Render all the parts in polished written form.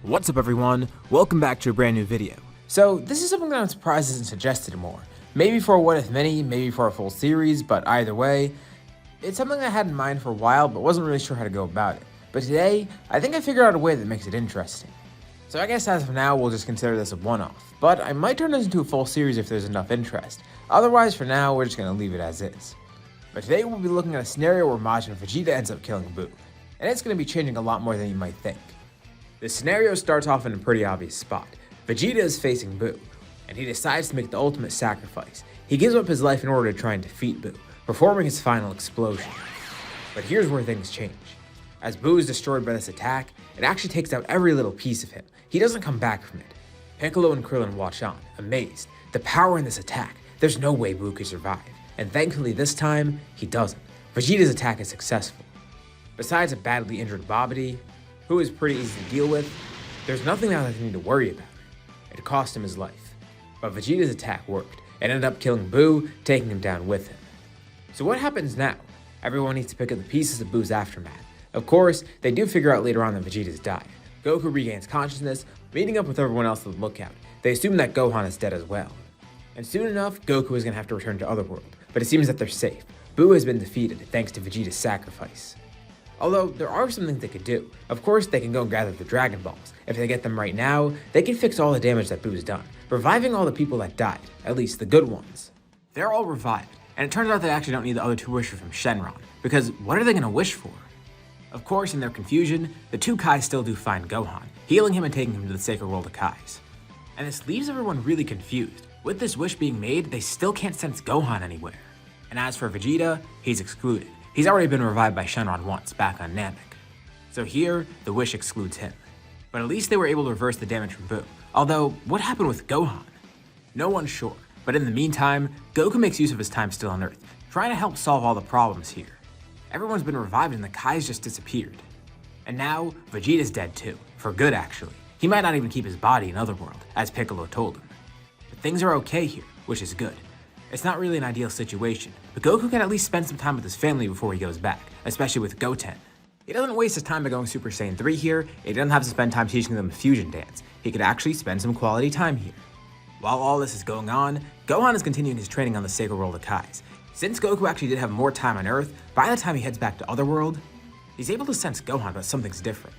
What's up everyone, welcome back to a brand new video. So this is something that I'm surprised isn't suggested more. Maybe for a What If Mini, maybe for a full series, but either way, it's something I had in mind for a while but wasn't really sure how to go about it. But today, I think I figured out a way that makes it interesting. So I guess as of now, we'll just consider this a one-off, but I might turn this into a full series if there's enough interest. Otherwise, for now, we're just going to leave it as is. But today we'll be looking at a scenario where Majin Vegeta ends up killing Buu, and it's going to be changing a lot more than you might think. The scenario starts off in a pretty obvious spot. Vegeta is facing Buu, and he decides to make the ultimate sacrifice. He gives up his life in order to try and defeat Buu, performing his final explosion. But here's where things change. As Buu is destroyed by this attack, it actually takes out every little piece of him. He doesn't come back from it. Piccolo and Krillin watch on, amazed. The power in this attack, there's no way Buu could survive. And thankfully this time, he doesn't. Vegeta's attack is successful. Besides a badly injured Babidi, who is pretty easy to deal with, there's nothing now that they need to worry about. It cost him his life. But Vegeta's attack worked, and ended up killing Buu, taking him down with him. So what happens now? Everyone needs to pick up the pieces of Buu's aftermath. Of course, they do figure out later on that Vegeta's died. Goku regains consciousness, meeting up with everyone else at the lookout. They assume that Gohan is dead as well. And soon enough, Goku is going to have to return to Otherworld, but it seems that they're safe. Buu has been defeated thanks to Vegeta's sacrifice. Although, there are some things they could do. Of course, they can go and gather the Dragon Balls. If they get them right now, they can fix all the damage that Buu's done, reviving all the people that died, at least the good ones. They're all revived, and it turns out they actually don't need the other two wishes from Shenron, because what are they going to wish for? Of course, in their confusion, the two Kais still do find Gohan, healing him and taking him to the sacred world of Kais. And this leaves everyone really confused. With this wish being made, they still can't sense Gohan anywhere. And as for Vegeta, he's excluded. He's already been revived by Shenron once, back on Namek. So here, the wish excludes him. But at least they were able to reverse the damage from Buu. Although, what happened with Gohan? No one's sure, but in the meantime, Goku makes use of his time still on Earth, trying to help solve all the problems here. Everyone's been revived and the Kais just disappeared. And now, Vegeta's dead too, for good actually. He might not even keep his body in Otherworld, as Piccolo told him. But things are okay here, which is good. It's not really an ideal situation, but Goku can at least spend some time with his family before he goes back, especially with Goten. He doesn't waste his time by going Super Saiyan 3 here, he doesn't have to spend time teaching them a fusion dance. He could actually spend some quality time here. While all this is going on, Gohan is continuing his training on the sacred world of Kais. Since Goku actually did have more time on Earth, by the time he heads back to Otherworld, he's able to sense Gohan, but something's different.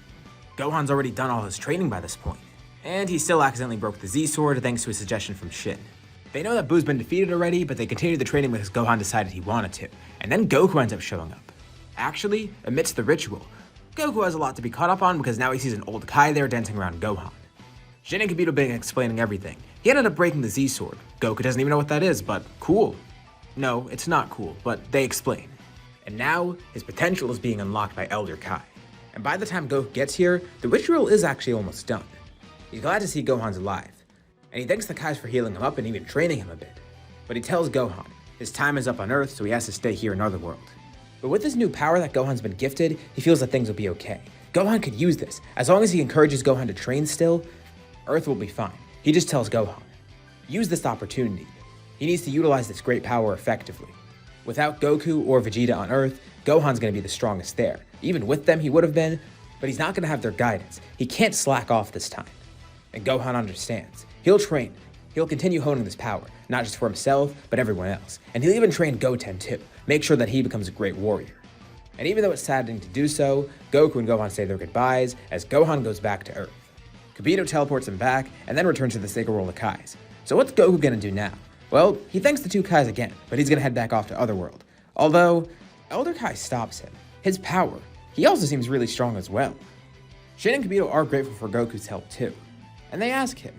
Gohan's already done all his training by this point, and he still accidentally broke the Z-Sword thanks to a suggestion from Shin. They know that Buu's been defeated already, but they continue the training because Gohan decided he wanted to, and then Goku ends up showing up. Actually, amidst the ritual, Goku has a lot to be caught up on because now he sees an old Kai there dancing around Gohan. Shin and Kibito being explaining everything. He ended up breaking the Z-Sword. Goku doesn't even know what that is, but cool. No, it's not cool, but they explain. And now, his potential is being unlocked by Elder Kai. And by the time Goku gets here, the ritual is actually almost done. He's glad to see Gohan's alive. And he thanks the Kais for healing him up and even training him a bit. But he tells Gohan, his time is up on Earth, so he has to stay here in Otherworld. But with this new power that Gohan's been gifted, he feels that things will be okay. Gohan could use this. As long as he encourages Gohan to train still, Earth will be fine. He just tells Gohan, use this opportunity. He needs to utilize this great power effectively. Without Goku or Vegeta on Earth, Gohan's going to be the strongest there. Even with them, he would have been, but he's not going to have their guidance. He can't slack off this time. And Gohan understands. He'll train. He'll continue honing this power, not just for himself, but everyone else. And he'll even train Goten too, make sure that he becomes a great warrior. And even though it's saddening to do so, Goku and Gohan say their goodbyes as Gohan goes back to Earth. Kibito teleports him back and then returns to the sacred world of Kais. So what's Goku gonna do now? Well, he thanks the two Kais again, but he's gonna head back off to Otherworld. Although, Elder Kai stops him. His power. He also seems really strong as well. Shin and Kibito are grateful for Goku's help too. And they ask him,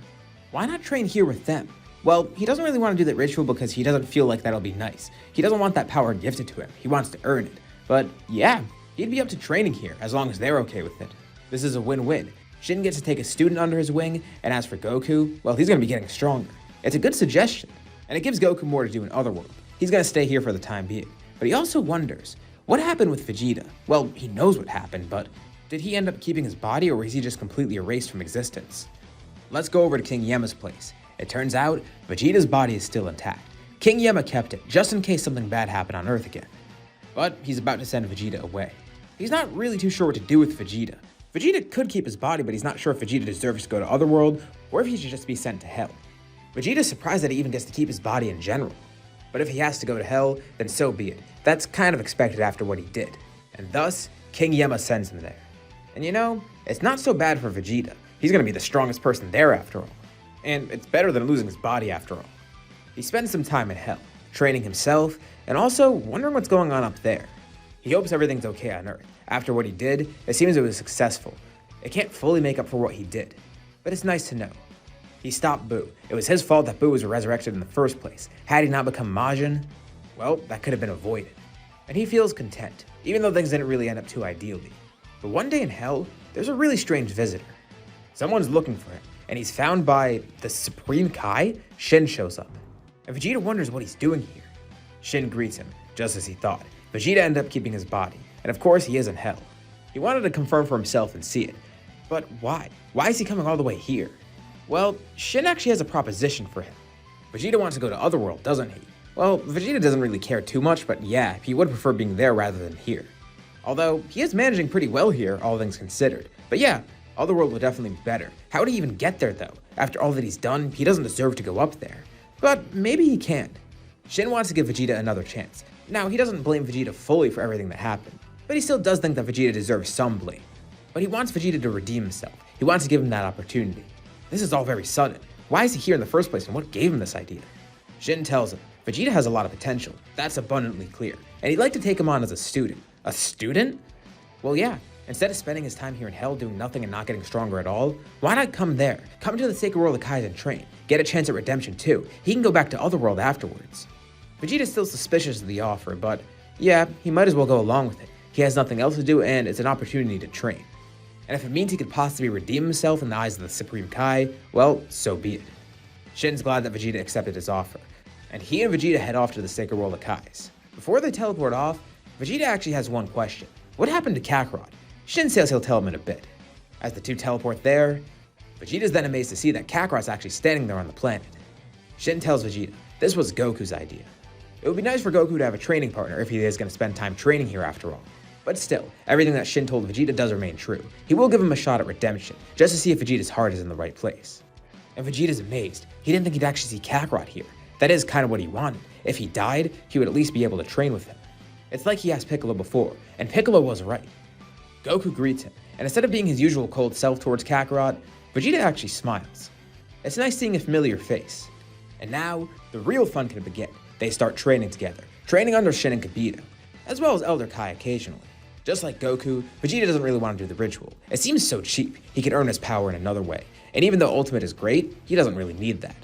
why not train here with them? Well, he doesn't really want to do that ritual because he doesn't feel like that'll be nice. He doesn't want that power gifted to him. He wants to earn it. But yeah, he'd be up to training here as long as they're okay with it. This is a win-win. Shin gets to take a student under his wing, and as for Goku, well, he's going to be getting stronger. It's a good suggestion, and it gives Goku more to do in Otherworld. He's going to stay here for the time being. But he also wonders, what happened with Vegeta? Well, he knows what happened, but did he end up keeping his body, or was he just completely erased from existence? Let's go over to King Yema's place. It turns out, Vegeta's body is still intact. King Yema kept it, just in case something bad happened on Earth again. But he's about to send Vegeta away. He's not really too sure what to do with Vegeta. Vegeta could keep his body, but he's not sure if Vegeta deserves to go to Otherworld or if he should just be sent to Hell. Vegeta's surprised that he even gets to keep his body in general. But if he has to go to Hell, then so be it. That's kind of expected after what he did. And thus, King Yama sends him there. And you know, it's not so bad for Vegeta. He's gonna be the strongest person there after all. And it's better than losing his body after all. He spends some time in Hell, training himself, and also wondering what's going on up there. He hopes everything's okay on Earth. After what he did, it seems it was successful. It can't fully make up for what he did, but it's nice to know. He stopped Buu. It was his fault that Buu was resurrected in the first place. Had he not become Majin, well, that could have been avoided. And he feels content, even though things didn't really end up too ideally. But one day in Hell, there's a really strange visitor. Someone's looking for him, and he's found by the Supreme Kai. Shin shows up, and Vegeta wonders what he's doing here. Shin greets him, just as he thought. Vegeta ended up keeping his body, and of course he is in Hell. He wanted to confirm for himself and see it. But why? Why is he coming all the way here? Well, Shin actually has a proposition for him. Vegeta wants to go to Otherworld, doesn't he? Well, Vegeta doesn't really care too much, but yeah, he would prefer being there rather than here. Although, he is managing pretty well here, all things considered. But yeah, Otherworld would definitely be better. How would he even get there, though? After all that he's done, he doesn't deserve to go up there. But maybe he can. Shin wants to give Vegeta another chance. Now, he doesn't blame Vegeta fully for everything that happened, but he still does think that Vegeta deserves some blame. But he wants Vegeta to redeem himself. He wants to give him that opportunity. This is all very sudden. Why is he here in the first place, and what gave him this idea? Shin tells him, Vegeta has a lot of potential. That's abundantly clear. And he'd like to take him on as a student. A student? Well, yeah. Instead of spending his time here in Hell doing nothing and not getting stronger at all, why not come there? Come to the Sacred World of Kais and train. Get a chance at redemption too. He can go back to Otherworld afterwards. Vegeta's still suspicious of the offer, but yeah, he might as well go along with it. He has nothing else to do, and it's an opportunity to train. And if it means he could possibly redeem himself in the eyes of the Supreme Kai, well, so be it. Shin's glad that Vegeta accepted his offer, and he and Vegeta head off to the Sacred World of Kais. Before they teleport off, Vegeta actually has one question. What happened to Kakarot? Shin says he'll tell him in a bit. As the two teleport there, Vegeta's then amazed to see that Kakarot's actually standing there on the planet. Shin tells Vegeta this was Goku's idea. It would be nice for Goku to have a training partner if he is going to spend time training here after all. But still, everything that Shin told Vegeta does remain true. He will give him a shot at redemption, just to see if Vegeta's heart is in the right place. And Vegeta's amazed. He didn't think he'd actually see Kakarot here. That is kind of what he wanted. If he died, he would at least be able to train with him. It's like he asked Piccolo before, and Piccolo was right. Goku greets him, and instead of being his usual cold self towards Kakarot, Vegeta actually smiles. It's nice seeing a familiar face. And now, the real fun can begin. They start training together, training under Shin and Kibito, as well as Elder Kai occasionally. Just like Goku, Vegeta doesn't really want to do the ritual. It seems so cheap. He can earn his power in another way. And even though Ultimate is great, he doesn't really need that.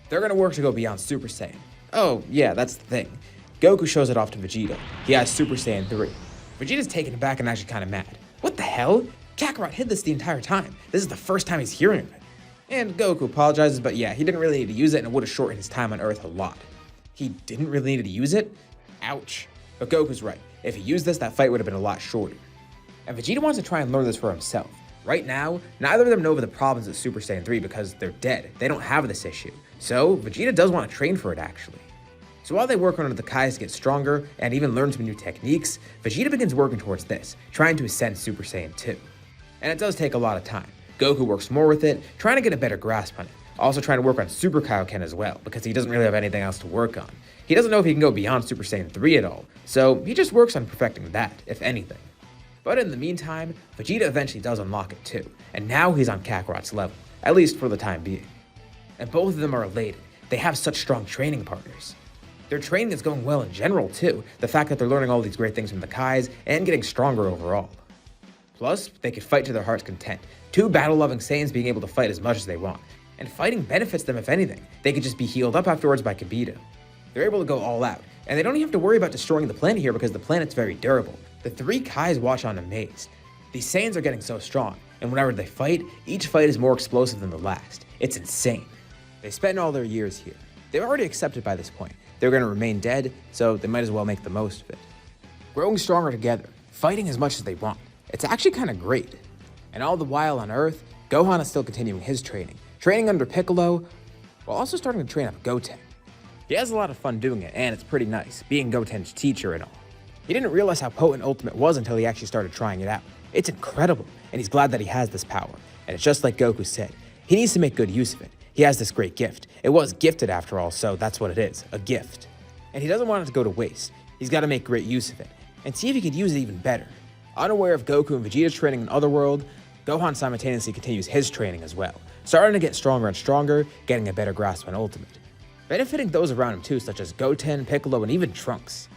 They're gonna work to go beyond Super Saiyan. Oh, yeah, that's the thing. Goku shows it off to Vegeta. He has Super Saiyan 3. Vegeta's taken aback and actually kind of mad. What the hell? Kakarot hid this the entire time. This is the first time he's hearing of it. And Goku apologizes, but yeah, he didn't really need to use it and it would have shortened his time on Earth a lot. He didn't really need to use it? Ouch. But Goku's right. If he used this, that fight would have been a lot shorter. And Vegeta wants to try and learn this for himself. Right now, neither of them know of the problems of Super Saiyan 3 because they're dead. They don't have this issue. So, Vegeta does want to train for it actually. So while they work under the Kais to get stronger and even learn some new techniques, Vegeta begins working towards this, trying to ascend Super Saiyan 2. And it does take a lot of time. Goku works more with it, trying to get a better grasp on it. Also trying to work on Super Kaioken as well, because he doesn't really have anything else to work on. He doesn't know if he can go beyond Super Saiyan 3 at all, so he just works on perfecting that, if anything. But in the meantime, Vegeta eventually does unlock it too, and now he's on Kakarot's level, at least for the time being. And both of them are elated. They have such strong training partners. Their training is going well in general too, the fact that they're learning all these great things from the Kais and getting stronger overall. Plus, they could fight to their heart's content, two battle-loving Saiyans being able to fight as much as they want. And fighting benefits them if anything. They could just be healed up afterwards by Kibito. They're able to go all out, and they don't even have to worry about destroying the planet here because the planet's very durable. The three Kais watch on amazed. These Saiyans are getting so strong, and whenever they fight, each fight is more explosive than the last. It's insane. They spent all their years here. They're already accepted by this point. They're going to remain dead, so they might as well make the most of it. Growing stronger together, fighting as much as they want. It's actually kind of great. And all the while on Earth, Gohan is still continuing his training under Piccolo, while also starting to train up Goten. He has a lot of fun doing it, and it's pretty nice, being Goten's teacher and all. He didn't realize how potent Ultimate was until he actually started trying it out, It's incredible, and he's glad that he has this power. And it's just like Goku said, he needs to make good use of it. He has this great gift. It was gifted after all, so that's what it is, a gift. And he doesn't want it to go to waste. He's got to make great use of it, and see if he could use it even better. Unaware of Goku and Vegeta's training in Otherworld, Gohan simultaneously continues his training as well, starting to get stronger and stronger, getting a better grasp on Ultimate, benefiting those around him too, such as Goten, Piccolo, and even Trunks.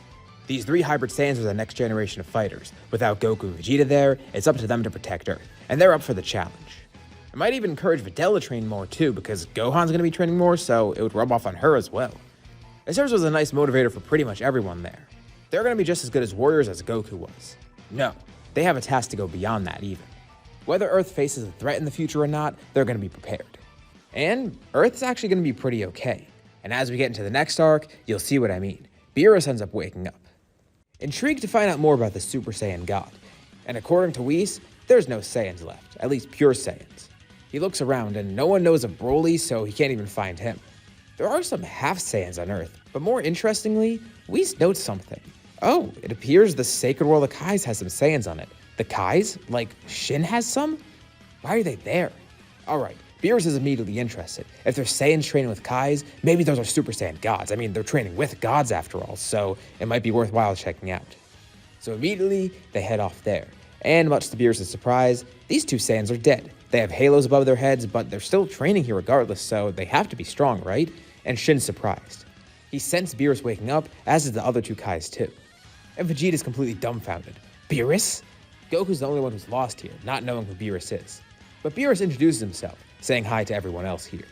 These 3 hybrid Saiyans are the next generation of fighters. Without Goku and Vegeta there, it's up to them to protect Earth, and they're up for the challenge. It might even encourage Videl to train more too, because Gohan's going to be training more, so it would rub off on her as well. It serves as a nice motivator for pretty much everyone there. They're going to be just as good as warriors as Goku was. No, they have a task to go beyond that even. Whether Earth faces a threat in the future or not, they're going to be prepared. And Earth's actually going to be pretty okay. And as we get into the next arc, you'll see what I mean. Beerus ends up waking up. Intrigued to find out more about the Super Saiyan God. And according to Whis, there's no Saiyans left, at least pure Saiyans. He looks around and no one knows of Broly, so he can't even find him. There are some half Saiyans on Earth, but more interestingly, Whis notes something. Oh, it appears the Sacred World of Kais has some Saiyans on it. The Kais? Like, Shin has some? Why are they there? Alright, Beerus is immediately interested. If there's Saiyans training with Kais, maybe those are Super Saiyan gods. I mean, they're training with gods after all, so it might be worthwhile checking out. So immediately, they head off there. And much to Beerus' surprise, these 2 Saiyans are dead. They have halos above their heads, but they're still training here regardless, so they have to be strong, right? And Shin's surprised. He sensed Beerus waking up, as is the other 2 Kais too. And Vegeta's completely dumbfounded. Beerus? Goku's the only one who's lost here, not knowing who Beerus is. But Beerus introduces himself, saying hi to everyone else here.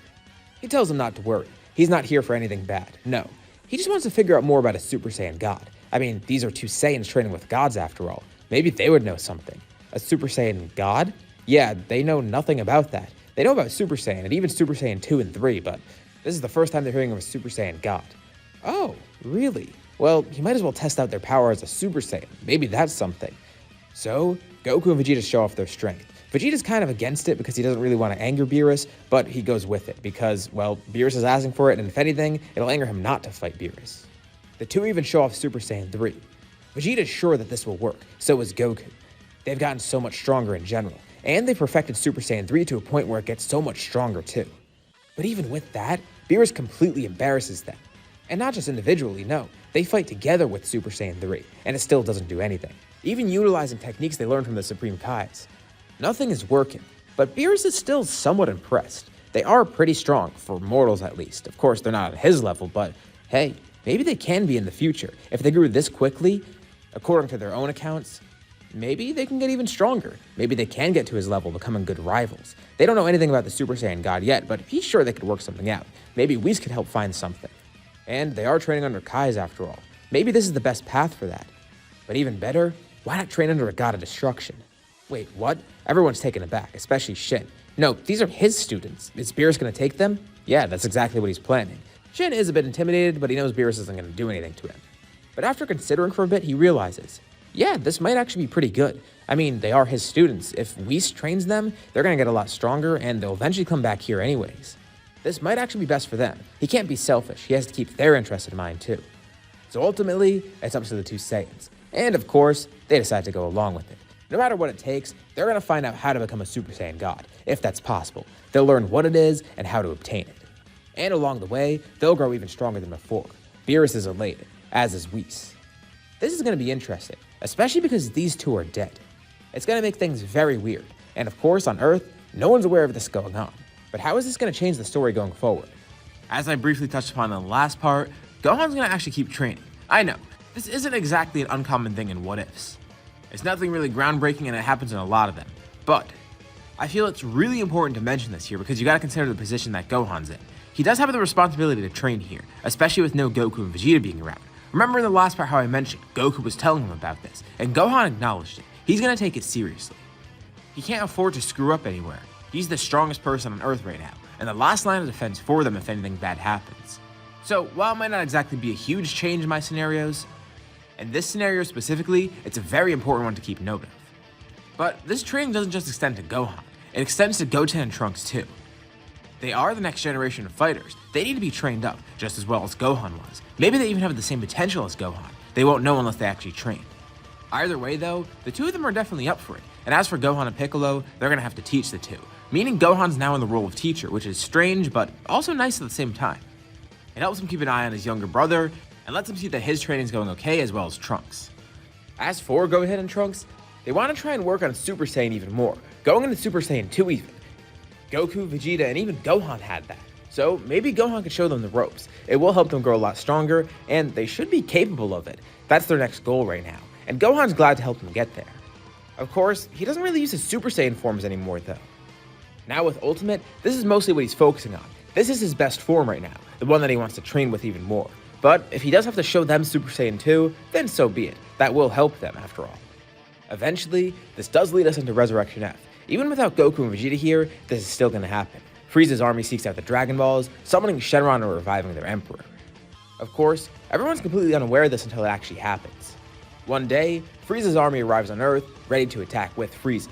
He tells them not to worry. He's not here for anything bad. No. He just wants to figure out more about a Super Saiyan God. I mean, these are 2 Saiyans training with gods after all. Maybe they would know something. A Super Saiyan God? Yeah, they know nothing about that. They know about Super Saiyan and even Super Saiyan 2 and 3, but this is the first time they're hearing of a Super Saiyan God. Oh, really? Well, you might as well test out their power as a Super Saiyan. Maybe that's something. So, Goku and Vegeta show off their strength. Vegeta's kind of against it because he doesn't really want to anger Beerus, but he goes with it because, well, Beerus is asking for it, and if anything, it'll anger him not to fight Beerus. The 2 even show off Super Saiyan 3. Vegeta's sure that this will work, so is Goku. They've gotten so much stronger in general, and they perfected Super Saiyan 3 to a point where it gets so much stronger too. But even with that, Beerus completely embarrasses them. And not just individually, no. They fight together with Super Saiyan 3, and it still doesn't do anything. Even utilizing techniques they learned from the Supreme Kais. Nothing is working, but Beerus is still somewhat impressed. They are pretty strong, for mortals at least. Of course, they're not at his level, but hey, maybe they can be in the future. If they grew this quickly, according to their own accounts, maybe they can get even stronger. Maybe they can get to his level, becoming good rivals. They don't know anything about the Super Saiyan God yet, but he's sure they could work something out. Maybe Whis could help find something. And they are training under Kais after all. Maybe this is the best path for that. But even better, why not train under a god of destruction? Wait, what? Everyone's taken aback, especially Shin. No, these are his students. Is Beerus going to take them? Yeah, that's exactly what he's planning. Shin is a bit intimidated, but he knows Beerus isn't going to do anything to him. But after considering for a bit, he realizes, yeah, this might actually be pretty good. I mean, they are his students. If Whis trains them, they're going to get a lot stronger, and they'll eventually come back here anyways. This might actually be best for them. He can't be selfish. He has to keep their interest in mind too. So ultimately, it's up to the 2 Saiyans. And of course, they decide to go along with it. No matter what it takes, they're going to find out how to become a Super Saiyan God, if that's possible. They'll learn what it is and how to obtain it. And along the way, they'll grow even stronger than before. Beerus is elated, as is Whis. This is going to be interesting, especially because these 2 are dead. It's going to make things very weird. And of course, on Earth, no one's aware of this going on. But how is this going to change the story going forward? As I briefly touched upon in the last part, Gohan's going to actually keep training. I know, this isn't exactly an uncommon thing in What Ifs. It's nothing really groundbreaking and it happens in a lot of them. But I feel it's really important to mention this here because you gotta consider the position that Gohan's in. He does have the responsibility to train here, especially with no Goku and Vegeta being around. Remember in the last part how I mentioned Goku was telling him about this, and Gohan acknowledged it. He's gonna take it seriously. He can't afford to screw up anywhere. He's the strongest person on Earth right now, and the last line of defense for them if anything bad happens. So while it might not exactly be a huge change in my scenarios, in this scenario specifically, it's a very important one to keep note of. But this training doesn't just extend to Gohan, it extends to Goten and Trunks too. They are the next generation of fighters. They need to be trained up, just as well as Gohan was. Maybe they even have the same potential as Gohan. They won't know unless they actually train. Either way though, the two of them are definitely up for it, and as for Gohan and Piccolo, they're gonna have to teach the two, meaning Gohan's now in the role of teacher, which is strange but also nice at the same time. It helps him keep an eye on his younger brother, and lets him see that his training's going okay as well as Trunks. As for Gohan and Trunks, they want to try and work on Super Saiyan even more, going into Super Saiyan 2 even. Goku, Vegeta, and even Gohan had that, so maybe Gohan could show them the ropes. It will help them grow a lot stronger, and they should be capable of it. That's their next goal right now, and Gohan's glad to help them get there. Of course, he doesn't really use his Super Saiyan forms anymore though. Now with Ultimate, this is mostly what he's focusing on. This is his best form right now, the one that he wants to train with even more. But if he does have to show them Super Saiyan 2, then so be it. That will help them after all. Eventually, this does lead us into Resurrection F. Even without Goku and Vegeta here, this is still going to happen. Frieza's army seeks out the Dragon Balls, summoning Shenron and reviving their Emperor. Of course, everyone's completely unaware of this until it actually happens. One day, Frieza's army arrives on Earth, ready to attack with Frieza.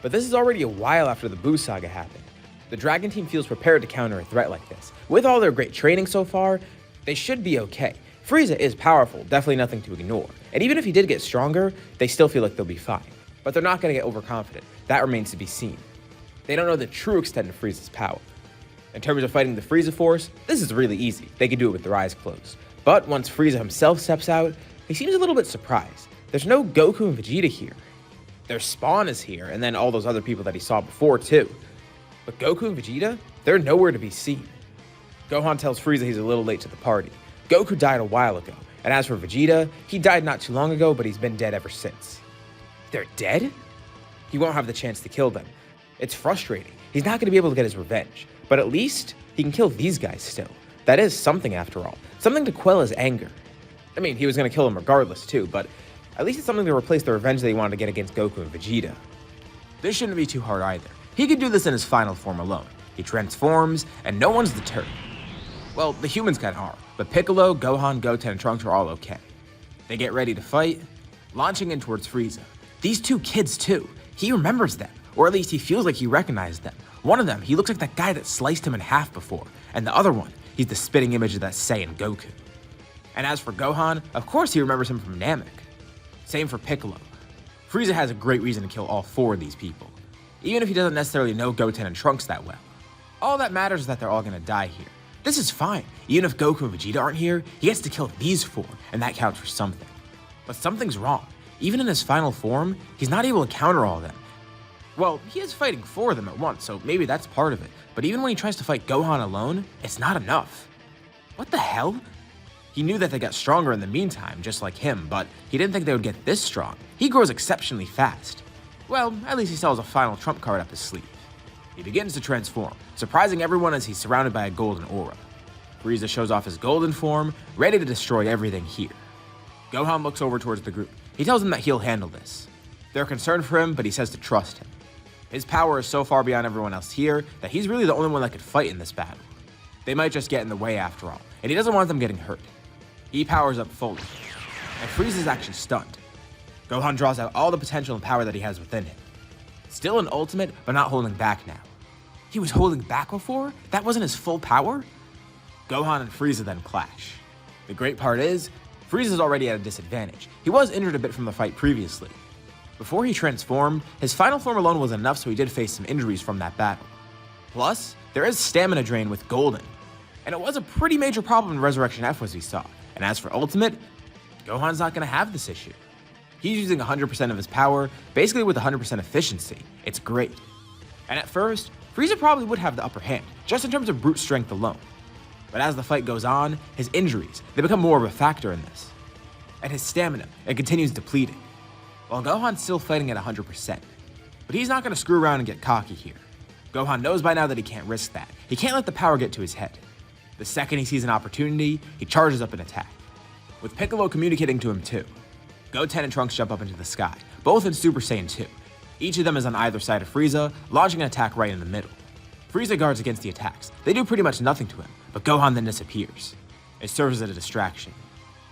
But this is already a while after the Buu saga happened. The Dragon Team feels prepared to counter a threat like this. With all their great training so far, they should be okay. Frieza is powerful, definitely nothing to ignore. And even if he did get stronger, they still feel like they'll be fine. But they're not going to get overconfident. That remains to be seen. They don't know the true extent of Frieza's power. In terms of fighting the Frieza Force, this is really easy. They can do it with their eyes closed. But once Frieza himself steps out, he seems a little bit surprised. There's no Goku and Vegeta here. Their Spawn is here, and then all those other people that he saw before too. But Goku and Vegeta, they're nowhere to be seen. Gohan tells Frieza he's a little late to the party. Goku died a while ago, and as for Vegeta, he died not too long ago, but he's been dead ever since. They're dead? He won't have the chance to kill them. It's frustrating. He's not going to be able to get his revenge, but at least he can kill these guys still. That is something after all, something to quell his anger. I mean, he was going to kill them regardless too, but at least it's something to replace the revenge that he wanted to get against Goku and Vegeta. This shouldn't be too hard either. He can do this in his final form alone. He transforms, and no one's deterred. Well, the humans kinda are, but Piccolo, Gohan, Goten, and Trunks are all okay. They get ready to fight, launching in towards Frieza. These two kids too, he remembers them, or at least he feels like he recognized them. One of them, he looks like that guy that sliced him in half before, and the other one, he's the spitting image of that Saiyan Goku. And as for Gohan, of course he remembers him from Namek. Same for Piccolo. Frieza has a great reason to kill all four of these people, even if he doesn't necessarily know Goten and Trunks that well. All that matters is that they're all gonna die here. This is fine. Even if Goku and Vegeta aren't here, he gets to kill these four, and that counts for something. But something's wrong. Even in his final form, he's not able to counter all of them. Well, he is fighting four of them at once, so maybe that's part of it. But even when he tries to fight Gohan alone, it's not enough. What the hell? He knew that they got stronger in the meantime, just like him, but he didn't think they would get this strong. He grows exceptionally fast. Well, at least he still has a final trump card up his sleeve. He begins to transform, surprising everyone as he's surrounded by a golden aura. Frieza shows off his golden form, ready to destroy everything here. Gohan looks over towards the group. He tells them that he'll handle this. They're concerned for him, but he says to trust him. His power is so far beyond everyone else here that he's really the only one that could fight in this battle. They might just get in the way after all, and he doesn't want them getting hurt. He powers up fully, and Frieza's actually stunned. Gohan draws out all the potential and power that he has within him. Still an ultimate, but not holding back now. He was holding back before? That wasn't his full power? Gohan and Frieza then clash. The great part is, Frieza's already at a disadvantage. He was injured a bit from the fight previously. Before he transformed, his final form alone was enough, so he did face some injuries from that battle. Plus, there is stamina drain with Golden, and it was a pretty major problem in Resurrection F as we saw. And as for Ultimate, Gohan's not going to have this issue. He's using 100% of his power, basically with 100% efficiency. It's great. And at first, Frieza probably would have the upper hand, just in terms of brute strength alone. But as the fight goes on, his injuries, they become more of a factor in this. And his stamina, it continues depleting. While Gohan's still fighting at 100%. But he's not going to screw around and get cocky here. Gohan knows by now that he can't risk that. He can't let the power get to his head. The second he sees an opportunity, he charges up an attack. With Piccolo communicating to him too. Goten and Trunks jump up into the sky, both in Super Saiyan 2. Each of them is on either side of Frieza, launching an attack right in the middle. Frieza guards against the attacks. They do pretty much nothing to him, but Gohan then disappears. It serves as a distraction.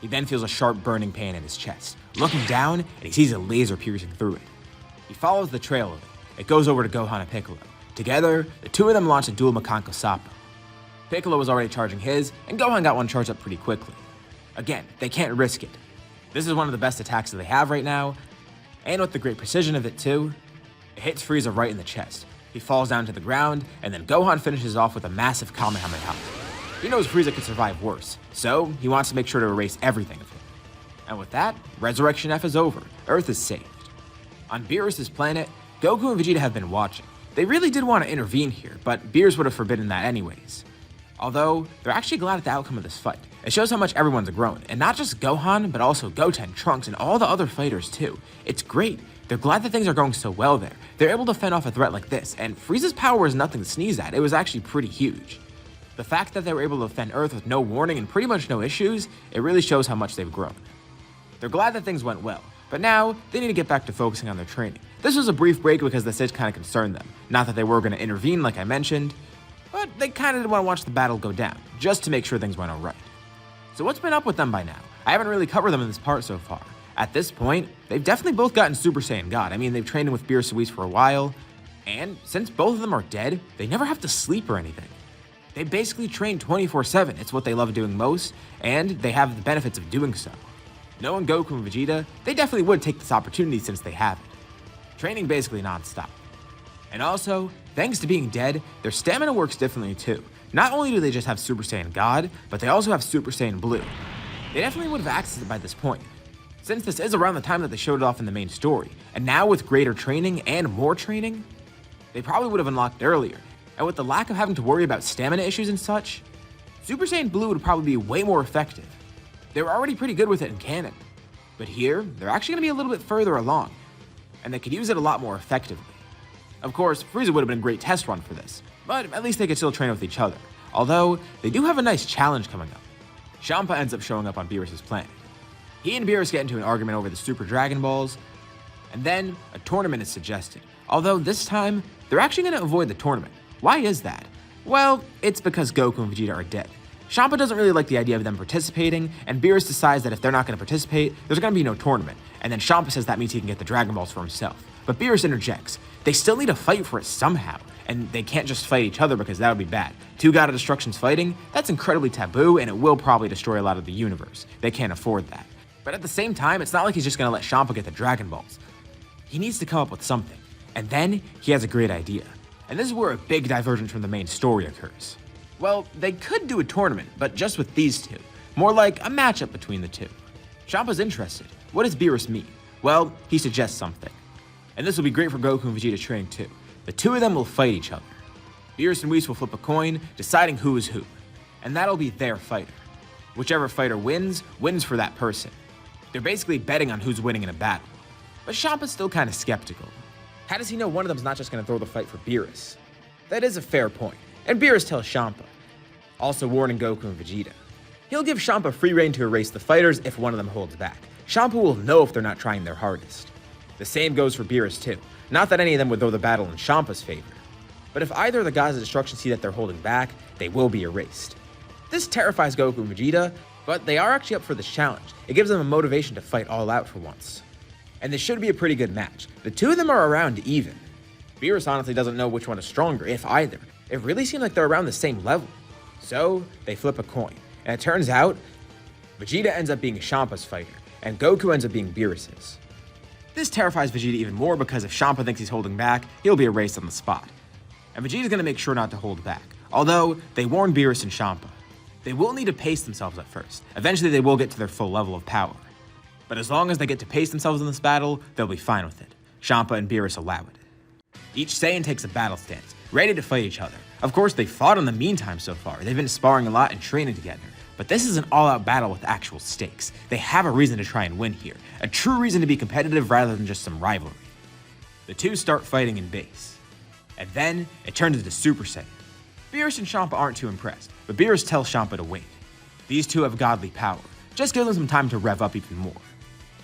He then feels a sharp burning pain in his chest. Looking down, and he sees a laser piercing through it. He follows the trail of it. It goes over to Gohan and Piccolo. Together, the two of them launch a dual Makanko Sappo. Piccolo was already charging his, and Gohan got one charged up pretty quickly. Again, they can't risk it. This is one of the best attacks that they have right now, And with the great precision of it too, it hits Frieza right in the chest. He falls down to the ground, and then Gohan finishes off with a massive Kamehameha. He knows Frieza could survive worse, so he wants to make sure to erase everything of him. And with that, Resurrection F is over. Earth is saved. On Beerus' planet, Goku and Vegeta have been watching. They really did want to intervene here, but Beerus would have forbidden that anyways. Although, they're actually glad at the outcome of this fight. It shows how much everyone's grown, and not just Gohan, but also Goten, Trunks, and all the other fighters too. It's great. They're glad that things are going so well there. They're able to fend off a threat like this, and Frieza's power is nothing to sneeze at. It was actually pretty huge. The fact that they were able to defend Earth with no warning and pretty much no issues, it really shows how much they've grown. They're glad that things went well, but now they need to get back to focusing on their training. This was a brief break because the Sith kind of concerned them. Not that they were going to intervene like I mentioned, but they kind of did want to watch the battle go down, just to make sure things went alright. So what's been up with them by now? I haven't really covered them in this part so far. At this point, they've definitely both gotten Super Saiyan God. I mean, they've trained with Beerus and Whis for a while, and since both of them are dead, they never have to sleep or anything. They basically train 24/7. It's what they love doing most, and they have the benefits of doing so. Knowing Goku and Vegeta, they definitely would take this opportunity since they have it. Training basically non-stop. And also, thanks to being dead, their stamina works differently too. Not only do they just have Super Saiyan God, but they also have Super Saiyan Blue. They definitely would have accessed it by this point, since this is around the time that they showed it off in the main story. And now with greater training and more training, they probably would have unlocked it earlier. And with the lack of having to worry about stamina issues and such, Super Saiyan Blue would probably be way more effective. They were already pretty good with it in canon, but here, they're actually going to be a little bit further along, and they could use it a lot more effectively. Of course, Frieza would have been a great test run for this, but at least they could still train with each other, although they do have a nice challenge coming up. Champa ends up showing up on Beerus' planet. He and Beerus get into an argument over the Super Dragon Balls, and then a tournament is suggested, although this time, they're actually going to avoid the tournament. Why is that? Well, it's because Goku and Vegeta are dead. Champa doesn't really like the idea of them participating, and Beerus decides that if they're not going to participate, there's going to be no tournament, and then Champa says that means he can get the Dragon Balls for himself. But Beerus interjects. They still need to fight for it somehow, and they can't just fight each other because that would be bad. Two God of Destructions fighting, that's incredibly taboo, and it will probably destroy a lot of the universe. They can't afford that. But at the same time, it's not like he's just going to let Champa get the Dragon Balls. He needs to come up with something, and then he has a great idea. And this is where a big divergence from the main story occurs. Well, they could do a tournament, but just with these two. More like a matchup between the two. Champa's interested. What does Beerus mean? Well, he suggests something. And this will be great for Goku and Vegeta training too. The two of them will fight each other. Beerus and Whis will flip a coin, deciding who is who. And that'll be their fighter. Whichever fighter wins, wins for that person. They're basically betting on who's winning in a battle. But Champa's still kind of skeptical. How does he know one of them's not just going to throw the fight for Beerus? That is a fair point. And Beerus tells Champa, also warning Goku and Vegeta. He'll give Champa free rein to erase the fighters if one of them holds back. Champa will know if they're not trying their hardest. The same goes for Beerus too. Not that any of them would throw the battle in Champa's favor. But if either of the Gods of Destruction see that they're holding back, they will be erased. This terrifies Goku and Vegeta, but they are actually up for this challenge. It gives them a motivation to fight all out for once. And this should be a pretty good match. The two of them are around even. Beerus honestly doesn't know which one is stronger, if either. It really seems like they're around the same level. So, they flip a coin, and it turns out, Vegeta ends up being Champa's fighter, and Goku ends up being Beerus's. This terrifies Vegeta even more because if Champa thinks he's holding back, he'll be erased on the spot. And Vegeta's gonna make sure not to hold back, although they warn Beerus and Champa. They will need to pace themselves at first. Eventually they will get to their full level of power. But as long as they get to pace themselves in this battle, they'll be fine with it. Champa and Beerus allow it. Each Saiyan takes a battle stance, ready to fight each other. Of course, they've fought in the meantime so far. They've been sparring a lot and training together. But this is an all-out battle with actual stakes. They have a reason to try and win here. A true reason to be competitive rather than just some rivalry. The two start fighting in base. And then, it turns into Super Saiyan. Beerus and Champa aren't too impressed, but Beerus tells Champa to wait. These two have godly power. Just give them some time to rev up even more.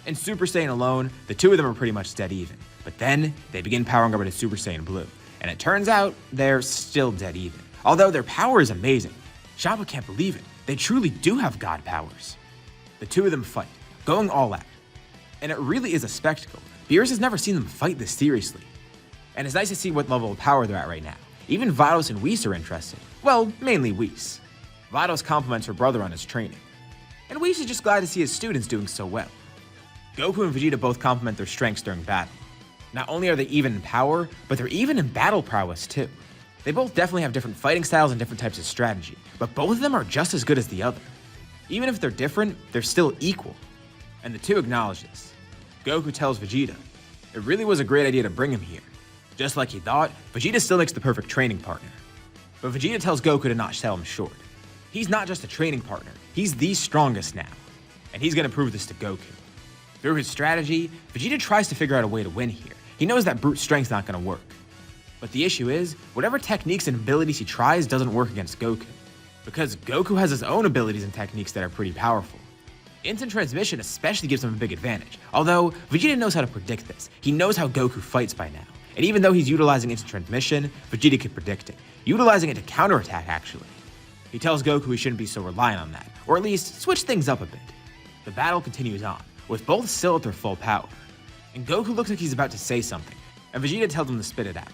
In Super Saiyan alone, the two of them are pretty much dead even. But then, they begin powering over to Super Saiyan Blue. And it turns out, they're still dead even. Although their power is amazing. Champa can't believe it. They truly do have god powers. The two of them fight, going all out. And it really is a spectacle. Beerus has never seen them fight this seriously. And it's nice to see what level of power they're at right now. Even Vados and Whis are interested. Well, mainly Whis. Vados compliments her brother on his training. And Whis is just glad to see his students doing so well. Goku and Vegeta both complement their strengths during battle. Not only are they even in power, but they're even in battle prowess too. They both definitely have different fighting styles and different types of strategy, but both of them are just as good as the other. Even if they're different, they're still equal. And the two acknowledge this. Goku tells Vegeta, it really was a great idea to bring him here. Just like he thought, Vegeta still makes the perfect training partner. But Vegeta tells Goku to not sell him short. He's not just a training partner, he's the strongest now. And he's gonna prove this to Goku. Through his strategy, Vegeta tries to figure out a way to win here. He knows that brute strength's not gonna work. But the issue is, whatever techniques and abilities he tries doesn't work against Goku. Because Goku has his own abilities and techniques that are pretty powerful. Instant transmission especially gives him a big advantage, although Vegeta knows how to predict this. He knows how Goku fights by now. And even though he's utilizing instant transmission, Vegeta could predict it, utilizing it to counterattack actually. He tells Goku he shouldn't be so reliant on that, or at least switch things up a bit. The battle continues on, with both still at their full power. And Goku looks like he's about to say something, and Vegeta tells him to spit it out.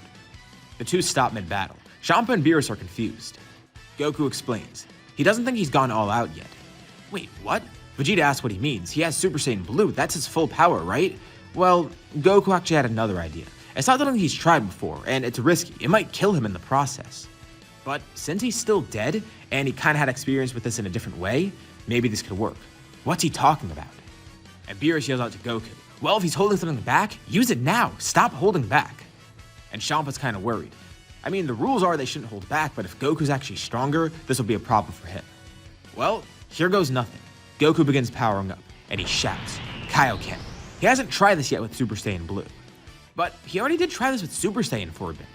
The two stop mid-battle. Champa and Beerus are confused. Goku explains, he doesn't think he's gone all out yet. Wait, what? Vegeta asks what he means. He has Super Saiyan Blue, that's his full power, right? Well, Goku actually had another idea. It's not something he's tried before, and it's risky. It might kill him in the process. But since he's still dead, and he kinda had experience with this in a different way, maybe this could work. What's he talking about? And Beerus yells out to Goku, well, if he's holding something back, use it now. Stop holding back. And Champa's kinda worried. I mean, the rules are they shouldn't hold back, but if Goku's actually stronger, this will be a problem for him. Well, here goes nothing. Goku begins powering up, and he shouts, Kaioken. He hasn't tried this yet with Super Saiyan Blue. But he already did try this with Super Saiyan for a bit.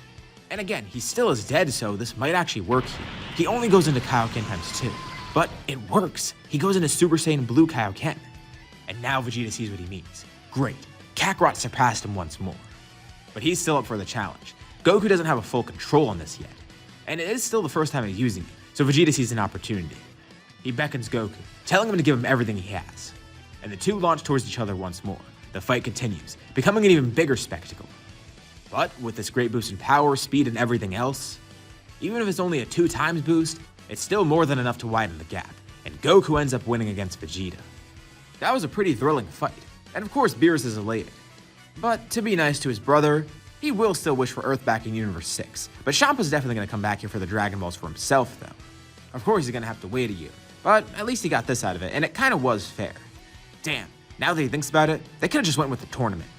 And again, he still is dead, so this might actually work here. He only goes into Kaioken ×2. But it works. He goes into Super Saiyan Blue Kaioken. And now Vegeta sees what he means. Great. Kakarot surpassed him once more. But he's still up for the challenge. Goku doesn't have a full control on this yet. And it is still the first time he's using it, so Vegeta sees an opportunity. He beckons Goku, telling him to give him everything he has. And the two launch towards each other once more. The fight continues, becoming an even bigger spectacle. But with this great boost in power, speed, and everything else, even if it's only a 2x boost, it's still more than enough to widen the gap, and Goku ends up winning against Vegeta. That was a pretty thrilling fight, and of course Beerus is elated. But to be nice to his brother, he will still wish for Earth back in Universe 6, but Champa's definitely going to come back here for the Dragon Balls for himself though. Of course he's going to have to wait a year, but at least he got this out of it, and it kind of was fair. Damn, now that he thinks about it, they could have just went with the tournament.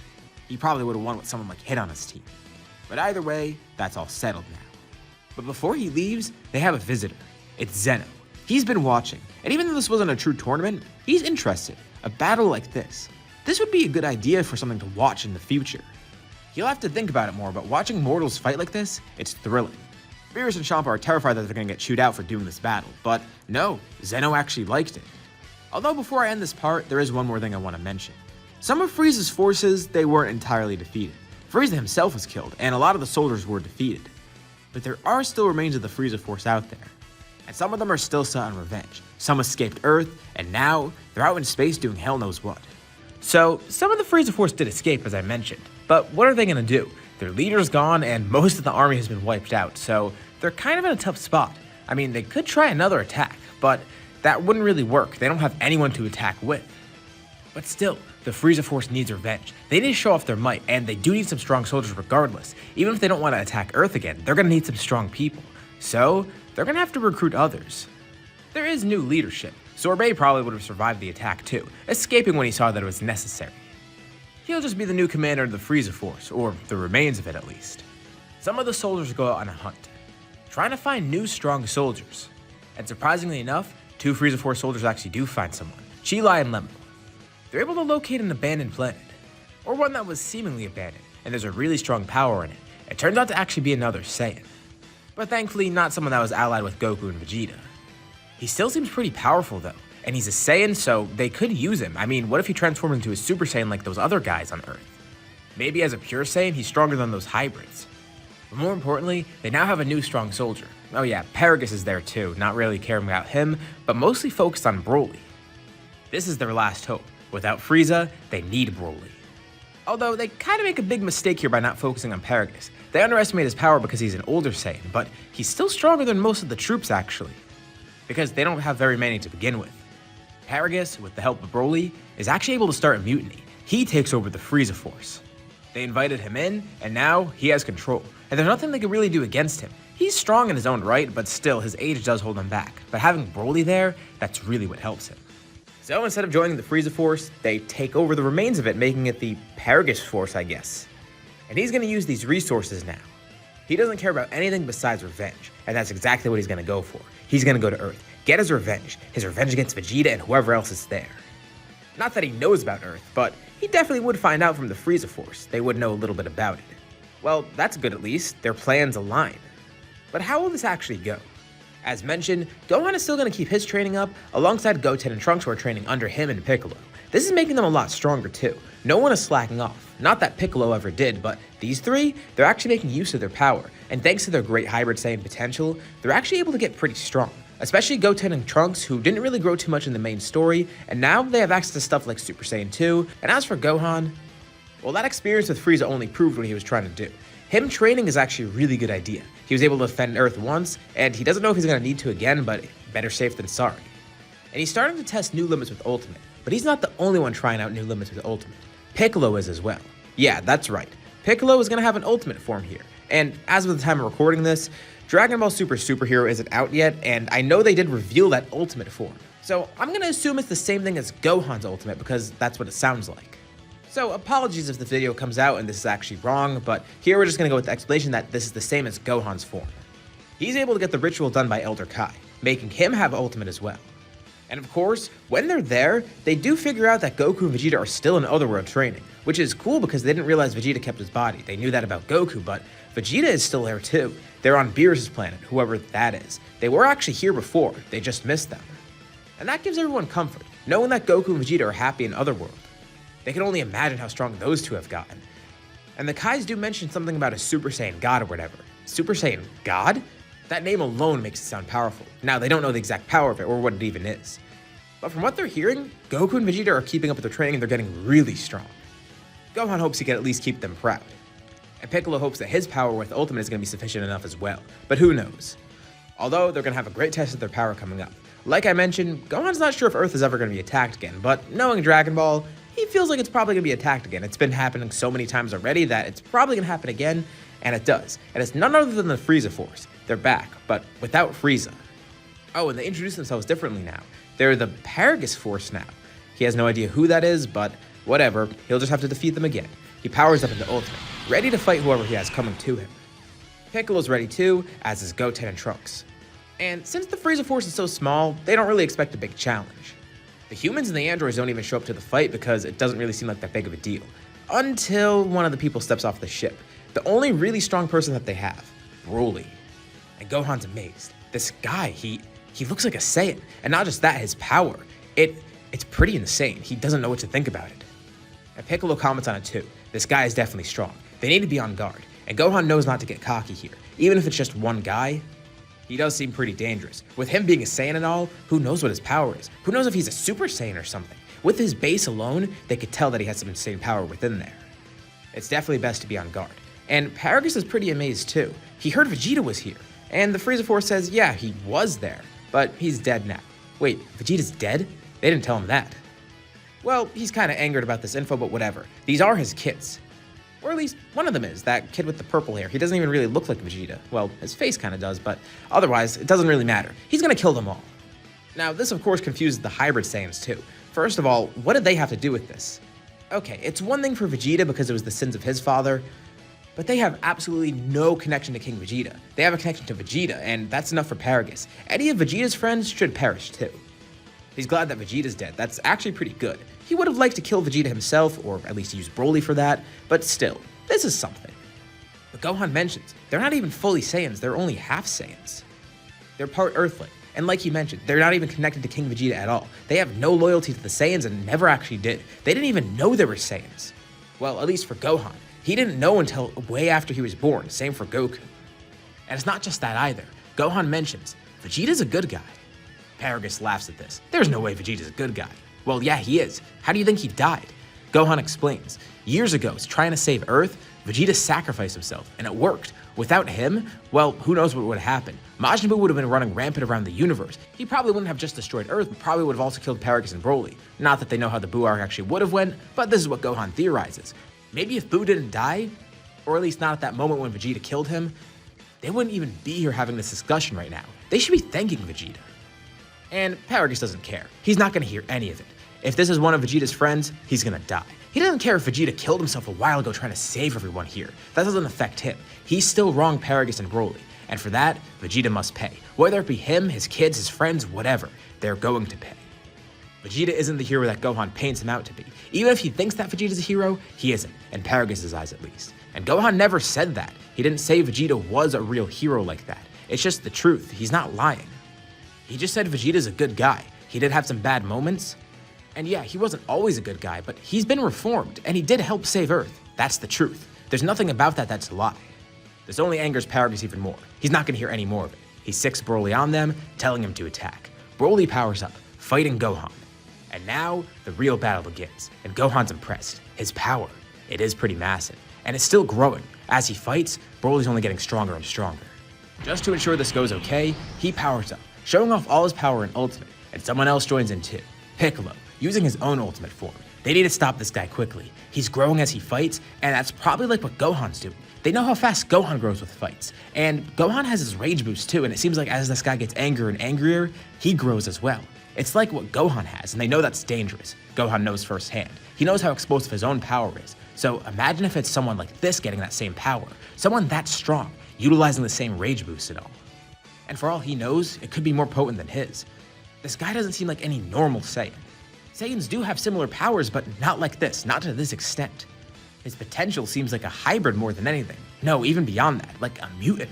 He probably would have won with someone like Hit on his team. But either way, that's all settled now. But before he leaves, they have a visitor. It's Zeno. He's been watching, and even though this wasn't a true tournament, he's interested. A battle like this would be a good idea for something to watch in the future. He'll have to think about it more, but watching mortals fight like this, it's thrilling. Beerus and Champa are terrified that they're gonna get chewed out for doing this battle, but no, Zeno actually liked it. Although before I end this part, there is one more thing I want to mention. Some of Frieza's forces, they weren't entirely defeated. Frieza himself was killed, and a lot of the soldiers were defeated. But there are still remains of the Frieza Force out there. And some of them are still set on revenge. Some escaped Earth, and now they're out in space doing hell knows what. So, some of the Frieza Force did escape, as I mentioned. But what are they gonna do? Their leader's gone, and most of the army has been wiped out, so they're kind of in a tough spot. I mean, they could try another attack, but that wouldn't really work. They don't have anyone to attack with. But still, the Frieza Force needs revenge. They need to show off their might, and they do need some strong soldiers regardless. Even if they don't want to attack Earth again, they're gonna need some strong people. So, they're gonna have to recruit others. There is new leadership. Sorbet probably would have survived the attack too, escaping when he saw that it was necessary. He'll just be the new commander of the Frieza Force, or the remains of it at least. Some of the soldiers go out on a hunt, trying to find new strong soldiers. And surprisingly enough, 2 Frieza Force soldiers actually do find someone, Chilai and Lembo. They're able to locate an abandoned planet, or one that was seemingly abandoned, and there's a really strong power in it. It turns out to actually be another Saiyan. But thankfully not someone that was allied with Goku and Vegeta. He still seems pretty powerful though, and he's a Saiyan, so they could use him. I mean, what if he transformed into a Super Saiyan like those other guys on Earth? Maybe as a pure Saiyan, he's stronger than those hybrids. But more importantly, they now have a new strong soldier. Oh yeah, Paragus is there too, not really caring about him, but mostly focused on Broly. This is their last hope. Without Frieza, they need Broly. Although they kind of make a big mistake here by not focusing on Paragus. They underestimate his power because he's an older Saiyan, but he's still stronger than most of the troops actually, because they don't have very many to begin with. Paragus, with the help of Broly, is actually able to start a mutiny, he takes over the Frieza Force. They invited him in, and now he has control, and there's nothing they can really do against him. He's strong in his own right, but still, his age does hold him back. But having Broly there, that's really what helps him. So instead of joining the Frieza Force, they take over the remains of it, making it the Paragus Force, I guess. And he's going to use these resources now. He doesn't care about anything besides revenge, and that's exactly what he's going to go for. He's going to go to Earth, get his revenge against Vegeta and whoever else is there. Not that he knows about Earth, but he definitely would find out from the Frieza Force. They would know a little bit about it. Well, that's good at least. Their plans align. But how will this actually go? As mentioned, Gohan is still going to keep his training up alongside Goten and Trunks, who are training under him and Piccolo. This is making them a lot stronger too. No one is slacking off. Not that Piccolo ever did, but these three, they're actually making use of their power. And thanks to their great hybrid Saiyan potential, they're actually able to get pretty strong. Especially Goten and Trunks, who didn't really grow too much in the main story, and now they have access to stuff like Super Saiyan 2. And as for Gohan, well, that experience with Frieza only proved what he was trying to do. Him training is actually a really good idea. He was able to defend Earth once, and he doesn't know if he's going to need to again, but better safe than sorry. And he's starting to test new limits with Ultimate, but he's not the only one trying out new limits with Ultimate. Piccolo is as well. Yeah, that's right. Piccolo is going to have an Ultimate form here. And as of the time of recording this, Dragon Ball Super Superhero isn't out yet, and I know they did reveal that Ultimate form. So I'm going to assume it's the same thing as Gohan's Ultimate because that's what it sounds like. So apologies if the video comes out and this is actually wrong, but here we're just going to go with the explanation that this is the same as Gohan's form. He's able to get the ritual done by Elder Kai, making him have Ultimate as well. And of course, when they're there, they do figure out that Goku and Vegeta are still in Otherworld training, which is cool because they didn't realize Vegeta kept his body. They knew that about Goku, but Vegeta is still there too. They're on Beerus' planet, whoever that is. They were actually here before, they just missed them. And that gives everyone comfort, knowing that Goku and Vegeta are happy in Otherworld. They can only imagine how strong those two have gotten. And the Kais do mention something about a Super Saiyan God or whatever. Super Saiyan God? That name alone makes it sound powerful. Now, they don't know the exact power of it or what it even is. But from what they're hearing, Goku and Vegeta are keeping up with their training and they're getting really strong. Gohan hopes he can at least keep them proud. And Piccolo hopes that his power with Ultimate is going to be sufficient enough as well. But who knows? Although, they're going to have a great test of their power coming up. Like I mentioned, Gohan's not sure if Earth is ever going to be attacked again, but knowing Dragon Ball, he feels like it's probably going to be attacked again. It's been happening so many times already that it's probably going to happen again, and it does. And it's none other than the Frieza Force. They're back, but without Frieza. Oh, and they introduce themselves differently now. They're the Paragus Force now. He has no idea who that is, but whatever, he'll just have to defeat them again. He powers up into Ultimate, ready to fight whoever he has coming to him. Piccolo's ready too, as is Goten and Trunks. And since the Frieza Force is so small, they don't really expect a big challenge. The humans and the androids don't even show up to the fight because it doesn't really seem like that big of a deal. Until one of the people steps off the ship. The only really strong person that they have, Broly. And Gohan's amazed. This guy, he looks like a Saiyan. And not just that, his power. It's pretty insane. He doesn't know what to think about it. And Piccolo comments on it too. This guy is definitely strong. They need to be on guard. And Gohan knows not to get cocky here. Even if it's just one guy, he does seem pretty dangerous. With him being a Saiyan and all, who knows what his power is? Who knows if he's a Super Saiyan or something? With his base alone, they could tell that he has some insane power within there. It's definitely best to be on guard. And Paragus is pretty amazed too. He heard Vegeta was here. And the Frieza Force says, yeah, he was there, but he's dead now. Wait, Vegeta's dead? They didn't tell him that. Well, he's kind of angered about this info, but whatever. These are his kids. Or at least one of them is, that kid with the purple hair. He doesn't even really look like Vegeta. Well, his face kind of does, but otherwise, it doesn't really matter. He's gonna kill them all. Now, this of course confuses the hybrid Saiyans too. First of all, what did they have to do with this? Okay, it's one thing for Vegeta because it was the sins of his father, but they have absolutely no connection to King Vegeta. They have a connection to Vegeta, and that's enough for Paragus. Any of Vegeta's friends should perish too. He's glad that Vegeta's dead. That's actually pretty good. He would have liked to kill Vegeta himself, or at least use Broly for that, but still, this is something. But Gohan mentions, they're not even fully Saiyans, they're only half Saiyans. They're part Earthling, and like he mentioned, they're not even connected to King Vegeta at all. They have no loyalty to the Saiyans and never actually did. They didn't even know they were Saiyans. Well, at least for Gohan. He didn't know until way after he was born, same for Goku. And it's not just that either. Gohan mentions, Vegeta's a good guy. Paragus laughs at this. There's no way Vegeta's a good guy. Well, yeah, he is. How do you think he died? Gohan explains. Years ago, trying to save Earth, Vegeta sacrificed himself, and it worked. Without him, well, who knows what would have happened. Majin Buu would have been running rampant around the universe. He probably wouldn't have just destroyed Earth, but probably would have also killed Paragus and Broly. Not that they know how the Buu arc actually would have went, but this is what Gohan theorizes. Maybe if Buu didn't die, or at least not at that moment when Vegeta killed him, they wouldn't even be here having this discussion right now. They should be thanking Vegeta. And Paragus doesn't care. He's not going to hear any of it. If this is one of Vegeta's friends, he's going to die. He doesn't care if Vegeta killed himself a while ago trying to save everyone here. That doesn't affect him. He's still wronged Paragus and Broly. And for that, Vegeta must pay. Whether it be him, his kids, his friends, whatever, they're going to pay. Vegeta isn't the hero that Gohan paints him out to be. Even if he thinks that Vegeta's a hero, he isn't, in Paragus' eyes at least. And Gohan never said that. He didn't say Vegeta was a real hero like that. It's just the truth. He's not lying. He just said Vegeta's a good guy. He did have some bad moments. And yeah, he wasn't always a good guy, but he's been reformed, and he did help save Earth. That's the truth. There's nothing about that that's a lie. This only angers Paragus even more. He's not going to hear any more of it. He sicks Broly on them, telling him to attack. Broly powers up, fighting Gohan. And now, the real battle begins, and Gohan's impressed. His power, it is pretty massive, and it's still growing. As he fights, Broly's only getting stronger and stronger. Just to ensure this goes okay, he powers up, showing off all his power in Ultimate, and someone else joins in too, Piccolo, using his own Ultimate form. They need to stop this guy quickly. He's growing as he fights, and that's probably like what Gohan's doing. They know how fast Gohan grows with fights, and Gohan has his rage boost too, and it seems like as this guy gets angrier and angrier, he grows as well. It's like what Gohan has, and they know that's dangerous. Gohan knows firsthand. He knows how explosive his own power is. So imagine if it's someone like this getting that same power, someone that strong, utilizing the same rage boost and all. And for all he knows, it could be more potent than his. This guy doesn't seem like any normal Saiyan. Saiyans do have similar powers, but not like this, not to this extent. His potential seems like a hybrid more than anything. No, even beyond that, like a mutant.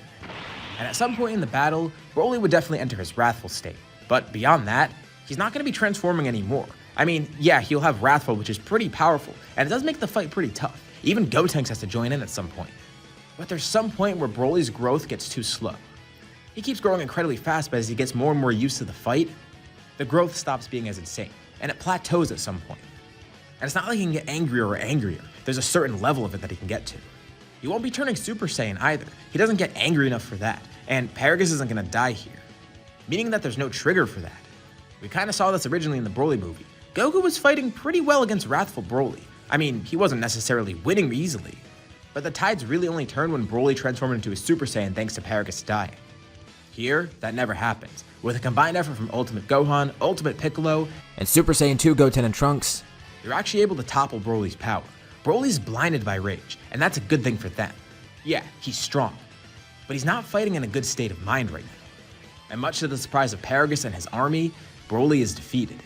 And at some point in the battle, Broly would definitely enter his wrathful state. But beyond that, he's not going to be transforming anymore. I mean, yeah, he'll have Wrathful, which is pretty powerful, and it does make the fight pretty tough. Even Gotenks has to join in at some point. But there's some point where Broly's growth gets too slow. He keeps growing incredibly fast, but as he gets more and more used to the fight, the growth stops being as insane, and it plateaus at some point. And it's not like he can get angrier or angrier. There's a certain level of it that he can get to. He won't be turning Super Saiyan either. He doesn't get angry enough for that, and Paragus isn't going to die here, meaning that there's no trigger for that. We kind of saw this originally in the Broly movie. Goku was fighting pretty well against Wrathful Broly. I mean, he wasn't necessarily winning easily, but the tides really only turned when Broly transformed into a Super Saiyan thanks to Paragus dying. Here, that never happens. With a combined effort from Ultimate Gohan, Ultimate Piccolo, and Super Saiyan 2 Goten and Trunks, you're actually able to topple Broly's power. Broly's blinded by rage, and that's a good thing for them. Yeah, he's strong, but he's not fighting in a good state of mind right now. And much to the surprise of Paragus and his army, Broly is defeated.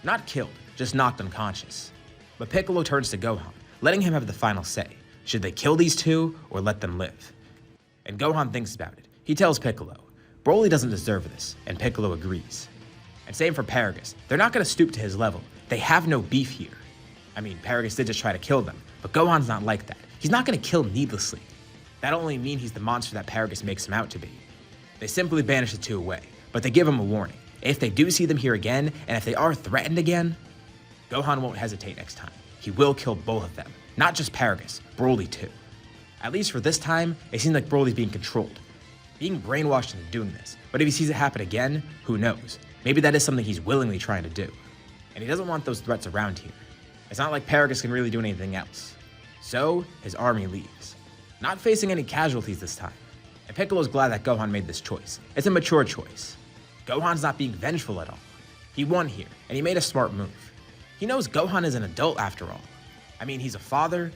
Not killed, just knocked unconscious. But Piccolo turns to Gohan, letting him have the final say. Should they kill these two or let them live? And Gohan thinks about it. He tells Piccolo, Broly doesn't deserve this, and Piccolo agrees. And same for Paragus. They're not going to stoop to his level. They have no beef here. I mean, Paragus did just try to kill them, but Gohan's not like that. He's not going to kill needlessly. That'll only mean he's the monster that Paragus makes him out to be. They simply banish the two away, but they give him a warning. If they do see them here again, and if they are threatened again, Gohan won't hesitate next time. He will kill both of them. Not just Paragus, Broly too. At least for this time, it seems like Broly's being controlled. Being brainwashed into doing this. But if he sees it happen again, who knows? Maybe that is something he's willingly trying to do. And he doesn't want those threats around here. It's not like Paragus can really do anything else. So, his army leaves. Not facing any casualties this time. And Piccolo's glad that Gohan made this choice. It's a mature choice. Gohan's not being vengeful at all. He won here, and he made a smart move. He knows Gohan is an adult after all. I mean, he's a father,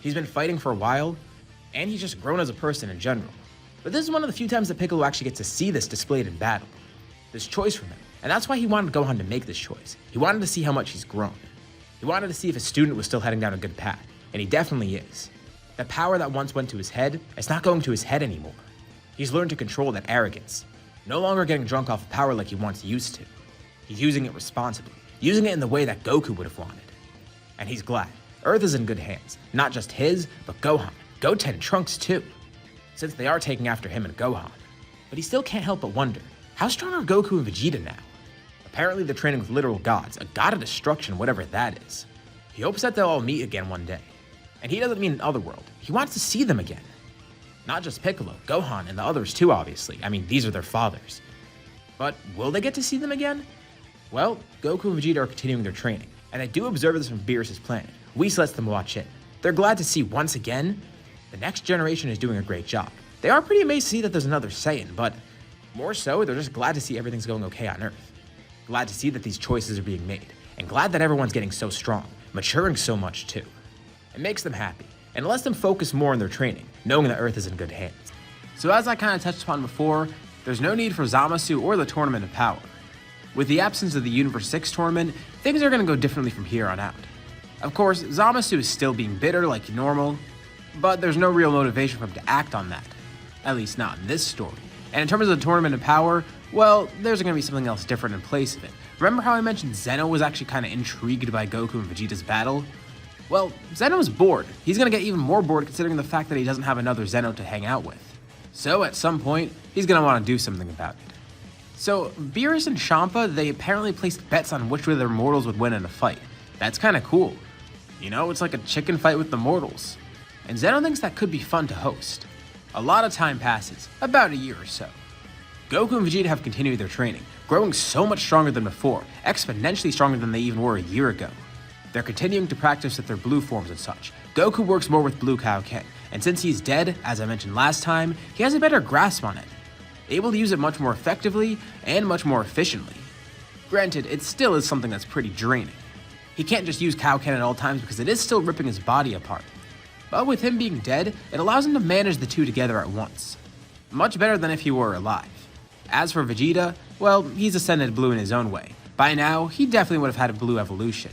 he's been fighting for a while, and he's just grown as a person in general. But this is one of the few times that Piccolo actually gets to see this displayed in battle. This choice from him, and that's why he wanted Gohan to make this choice. He wanted to see how much he's grown. He wanted to see if his student was still heading down a good path, and he definitely is. The power that once went to his head, it's not going to his head anymore. He's learned to control that arrogance. No longer getting drunk off of power like he once used to. He's using it responsibly, using it in the way that Goku would have wanted. And he's glad. Earth is in good hands. Not just his, but Gohan, Goten, and Trunks too. Since they are taking after him and Gohan. But he still can't help but wonder, how strong are Goku and Vegeta now? Apparently they're training with literal gods, a god of destruction, whatever that is. He hopes that they'll all meet again one day. And he doesn't mean an otherworld. He wants to see them again. Not just Piccolo, Gohan, and the others too, obviously. I mean, these are their fathers. But will they get to see them again? Well, Goku and Vegeta are continuing their training, and I do observe this from Beerus' planet. Whis lets them watch in. They're glad to see once again, the next generation is doing a great job. They are pretty amazed to see that there's another Saiyan, but more so, they're just glad to see everything's going okay on Earth. Glad to see that these choices are being made, and glad that everyone's getting so strong, maturing so much too. It makes them happy, and lets them focus more on their training, knowing that Earth is in good hands. So as I kind of touched upon before, there's no need for Zamasu or the Tournament of Power. With the absence of the Universe 6 tournament, things are going to go differently from here on out. Of course, Zamasu is still being bitter like normal, but there's no real motivation for him to act on that. At least not in this story. And in terms of the Tournament of Power, well, there's going to be something else different in place of it. Remember how I mentioned Zeno was actually kind of intrigued by Goku and Vegeta's battle? Well, Zeno's bored. He's going to get even more bored considering the fact that he doesn't have another Zeno to hang out with. So at some point, he's going to want to do something about it. So Beerus and Champa, they apparently placed bets on which way their mortals would win in a fight. That's kind of cool. You know, it's like a chicken fight with the mortals. And Zeno thinks that could be fun to host. A lot of time passes, about a year or so. Goku and Vegeta have continued their training, growing so much stronger than before, exponentially stronger than they even were a year ago. They're continuing to practice with their blue forms and such. Goku works more with Blue Kaioken, and since he's dead, as I mentioned last time, he has a better grasp on it, able to use it much more effectively and much more efficiently. Granted, it still is something that's pretty draining. He can't just use Kaioken at all times because it is still ripping his body apart. But with him being dead, it allows him to manage the two together at once. Much better than if he were alive. As for Vegeta, well, he's ascended blue in his own way. By now, he definitely would have had a blue evolution.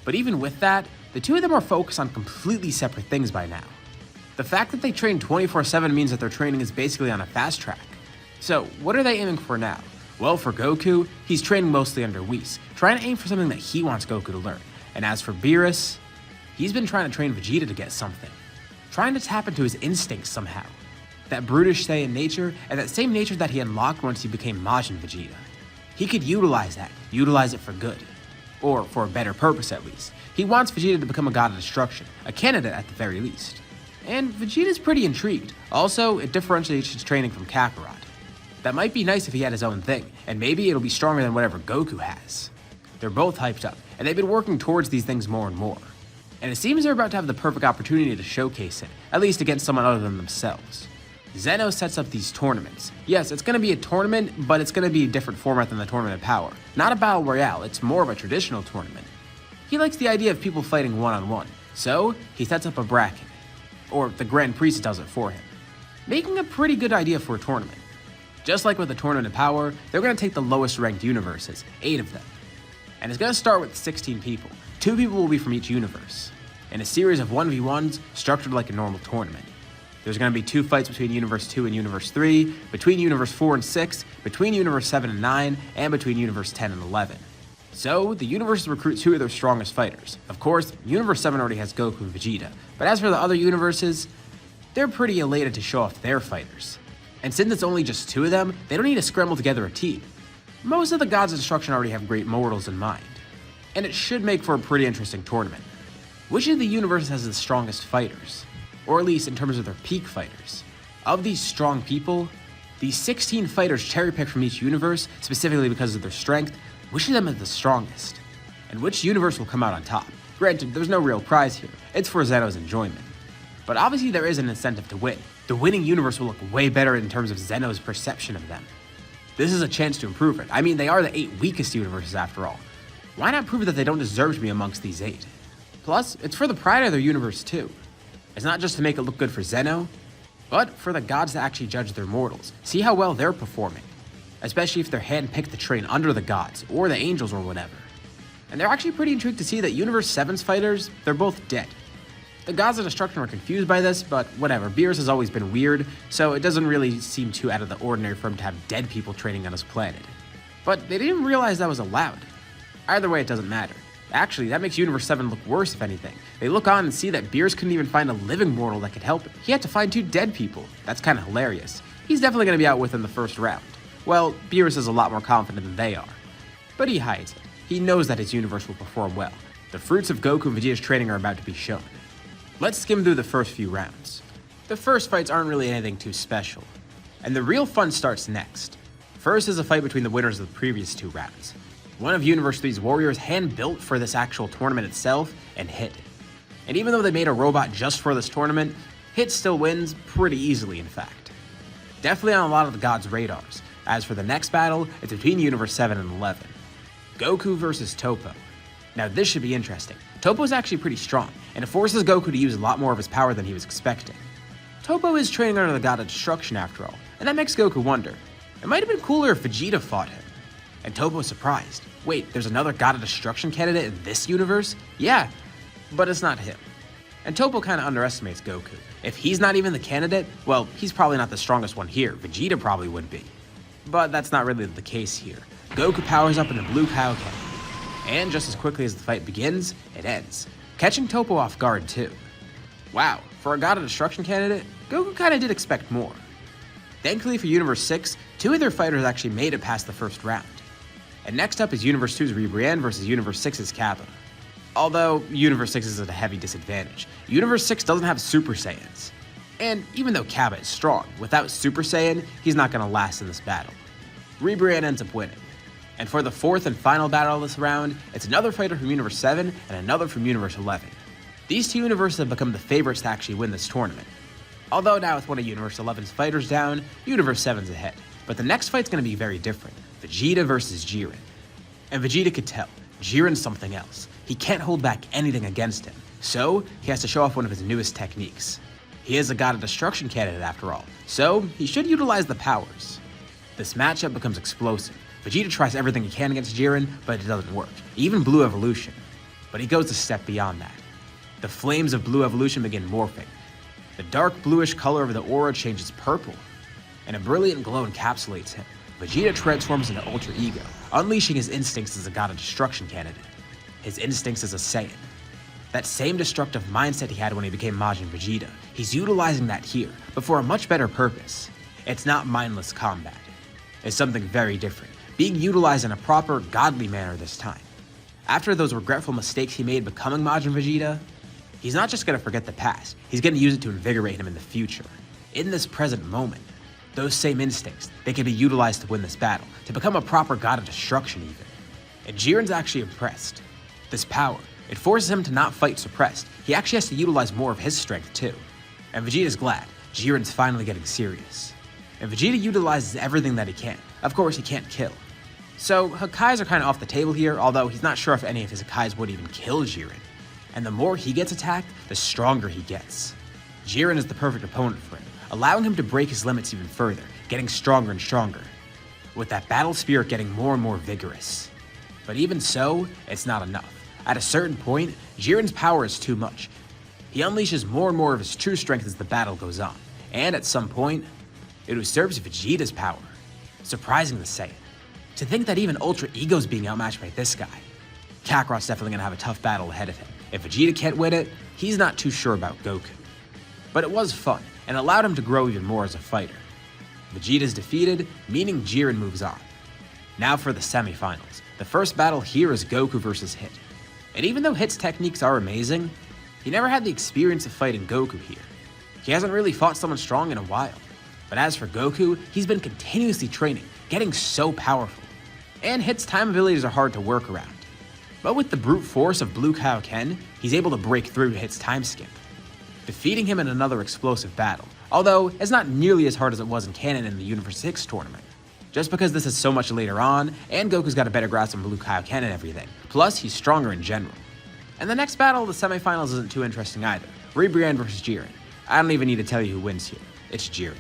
But even with that, the two of them are focused on completely separate things by now. The fact that they train 24/7 means that their training is basically on a fast track. So, what are they aiming for now? Well, for Goku, he's training mostly under Whis, trying to aim for something that he wants Goku to learn. And as for Beerus, he's been trying to train Vegeta to get something. Trying to tap into his instincts somehow. That brutish Saiyan nature, and that same nature that he unlocked once he became Majin Vegeta. He could utilize it for good. Or for a better purpose at least. He wants Vegeta to become a god of destruction, a candidate at the very least. And Vegeta's pretty intrigued. Also, it differentiates his training from Kakarot. That might be nice if he had his own thing, and maybe it'll be stronger than whatever Goku has. They're both hyped up, and they've been working towards these things more and more. And it seems they're about to have the perfect opportunity to showcase it, at least against someone other than themselves. Zeno sets up these tournaments. Yes, it's going to be a tournament, but it's going to be a different format than the Tournament of Power. Not a battle royale, it's more of a traditional tournament. He likes the idea of people fighting one-on-one, so he sets up a bracket. Or the Grand Priest does it for him. Making a pretty good idea for a tournament. Just like with the Tournament of Power, they're going to take the lowest ranked universes, 8 of them. And it's going to start with 16 people. 2 people will be from each universe. In a series of 1v1s structured like a normal tournament. There's going to be 2 fights between Universe 2 and Universe 3, between Universe 4 and 6, between Universe 7 and 9, and between Universe 10 and 11. So, the universes recruit 2 of their strongest fighters. Of course, Universe 7 already has Goku and Vegeta, but as for the other universes, they're pretty elated to show off their fighters. And since it's only just 2 of them, they don't need to scramble together a team. Most of the gods of destruction already have great mortals in mind. And it should make for a pretty interesting tournament. Which of the universes has the strongest fighters? Or at least in terms of their peak fighters. Of these strong people, these 16 fighters cherry-picked from each universe, specifically because of their strength, which of them is the strongest? And which universe will come out on top? Granted, there's no real prize here, it's for Zeno's enjoyment. But obviously there is an incentive to win. The winning universe will look way better in terms of Zeno's perception of them. This is a chance to improve it. I mean, they are the 8 weakest universes after all. Why not prove that they don't deserve to be amongst these 8? Plus, it's for the pride of their universe too. It's not just to make it look good for Zeno, but for the gods to actually judge their mortals, see how well they're performing, especially if they're handpicked to train under the gods, or the angels or whatever. And they're actually pretty intrigued to see that Universe 7's fighters, they're both dead. The gods of destruction are confused by this, but whatever, Beerus has always been weird, so it doesn't really seem too out of the ordinary for him to have dead people training on his planet. But they didn't realize that was allowed. Either way, it doesn't matter. Actually, that makes Universe 7 look worse, if anything. They look on and see that Beerus couldn't even find a living mortal that could help him. He had to find 2 dead people. That's kind of hilarious. He's definitely going to be out within the first round. Well, Beerus is a lot more confident than they are. But he hides it. He knows that his universe will perform well. The fruits of Goku and Vegeta's training are about to be shown. Let's skim through the first few rounds. The first fights aren't really anything too special, and the real fun starts next. First is a fight between the winners of the previous 2 rounds. One of Universe 3's warriors hand-built for this actual tournament itself, and Hit. And even though they made a robot just for this tournament, Hit still wins pretty easily, in fact. Definitely on a lot of the gods' radars. As for the next battle, it's between Universe 7 and 11. Goku versus Toppo. Now this should be interesting. Toppo is actually pretty strong, and it forces Goku to use a lot more of his power than he was expecting. Toppo is training under the god of destruction after all, and that makes Goku wonder. It might have been cooler if Vegeta fought him. And Toppo is surprised. Wait, there's another god of destruction candidate in this universe? Yeah, but it's not him. And Toppo kinda underestimates Goku. If he's not even the candidate, well, he's probably not the strongest one here. Vegeta probably would be. But that's not really the case here. Goku powers up into Blue Kaioken. And just as quickly as the fight begins, it ends, catching Toppo off guard too. Wow, for a god of destruction candidate, Goku kinda did expect more. Thankfully for Universe 6, 2 of their fighters actually made it past the first round. And next up is Universe 2's Ribrianne versus Universe 6's Kappa. Although Universe 6 is at a heavy disadvantage. Universe 6 doesn't have Super Saiyans. And even though Kappa is strong, without Super Saiyan, he's not gonna last in this battle. Ribrianne ends up winning. And for the 4th and final battle of this round, it's another fighter from Universe 7 and another from Universe 11. These 2 universes have become the favorites to actually win this tournament. Although now with one of Universe 11's fighters down, Universe 7's ahead. But the next fight's gonna be very different. Vegeta versus Jiren. And Vegeta could tell, Jiren's something else. He can't hold back anything against him, so he has to show off one of his newest techniques. He is a god of destruction candidate after all, so he should utilize the powers. This matchup becomes explosive. Vegeta tries everything he can against Jiren, but it doesn't work, even Blue Evolution. But he goes a step beyond that. The flames of Blue Evolution begin morphing. The dark bluish color of the aura changes purple, and a brilliant glow encapsulates him. Vegeta transforms into Ultra Ego, unleashing his instincts as a god of destruction candidate. His instincts as a Saiyan. That same destructive mindset he had when he became Majin Vegeta, he's utilizing that here, but for a much better purpose. It's not mindless combat. It's something very different, being utilized in a proper, godly manner this time. After those regretful mistakes he made becoming Majin Vegeta, he's not just gonna forget the past, he's gonna use it to invigorate him in the future. In this present moment, those same instincts, they can be utilized to win this battle, to become a proper god of destruction even. And Jiren's actually impressed. This power, it forces him to not fight suppressed. He actually has to utilize more of his strength too. And Vegeta's glad, Jiren's finally getting serious. And Vegeta utilizes everything that he can. Of course, he can't kill. So Hakkais are kinda off the table here, although he's not sure if any of his Hakkais would even kill Jiren. And the more he gets attacked, the stronger he gets. Jiren is the perfect opponent for him, allowing him to break his limits even further, getting stronger and stronger, with that battle spirit getting more and more vigorous. But even so, it's not enough. At a certain point, Jiren's power is too much. He unleashes more and more of his true strength as the battle goes on, and at some point, it usurps Vegeta's power, surprising the Saiyan. To think that even Ultra Ego's being outmatched by this guy. Kakarot's definitely gonna have a tough battle ahead of him. If Vegeta can't win it, he's not too sure about Goku. But it was fun, and allowed him to grow even more as a fighter. Vegeta's defeated, meaning Jiren moves on. Now for the semifinals. The first battle here is Goku versus Hit. And even though Hit's techniques are amazing, he never had the experience of fighting Goku here. He hasn't really fought someone strong in a while. But as for Goku, he's been continuously training, getting so powerful. And Hit's time abilities are hard to work around. But with the brute force of Blue Kaioken, he's able to break through Hit's time skip, defeating him in another explosive battle, although it's not nearly as hard as it was in canon in the Universe 6 tournament. Just because this is so much later on, and Goku's got a better grasp on Blue Kaioken and everything, plus he's stronger in general. And the next battle of the semifinals isn't too interesting either, Ribrianne versus Jiren. I don't even need to tell you who wins here, it's Jiren.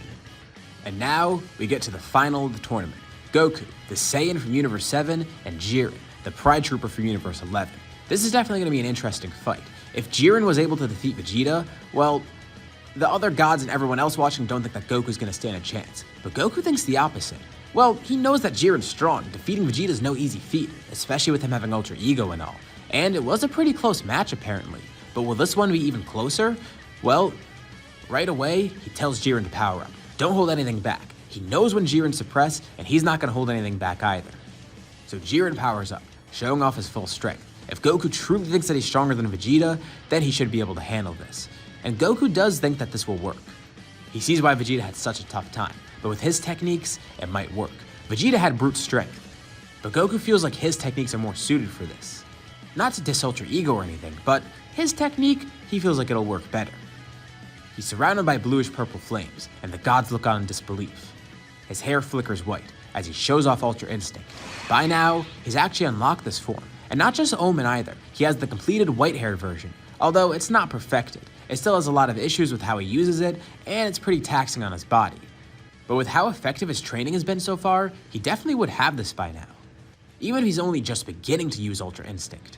And now, we get to the final of the tournament. Goku, the Saiyan from Universe 7, and Jiren, the Pride Trooper from Universe 11. This is definitely going to be an interesting fight. If Jiren was able to defeat Vegeta, well, the other gods and everyone else watching don't think that Goku's going to stand a chance. But Goku thinks the opposite. Well, he knows that Jiren's strong. Defeating Vegeta is no easy feat, especially with him having Ultra Ego and all. And it was a pretty close match apparently. But will this one be even closer? Well, right away, he tells Jiren to power up. Don't hold anything back. He knows when Jiren's suppressed, and he's not going to hold anything back either. So Jiren powers up, showing off his full strength. If Goku truly thinks that he's stronger than Vegeta, then he should be able to handle this. and Goku does think that this will work. He sees why Vegeta had such a tough time, but with his techniques, it might work. Vegeta had brute strength, but Goku feels like his techniques are more suited for this. Not to diss Ultra Ego or anything, but his technique, he feels like it'll work better. He's surrounded by bluish-purple flames, and the gods look on in disbelief. His hair flickers white as he shows off Ultra Instinct. By now, he's actually unlocked this form, and not just Omen either. He has the completed white-haired version, although it's not perfected. It still has a lot of issues with how he uses it, and it's pretty taxing on his body. But with how effective his training has been so far, he definitely would have this by now, even if he's only just beginning to use Ultra Instinct.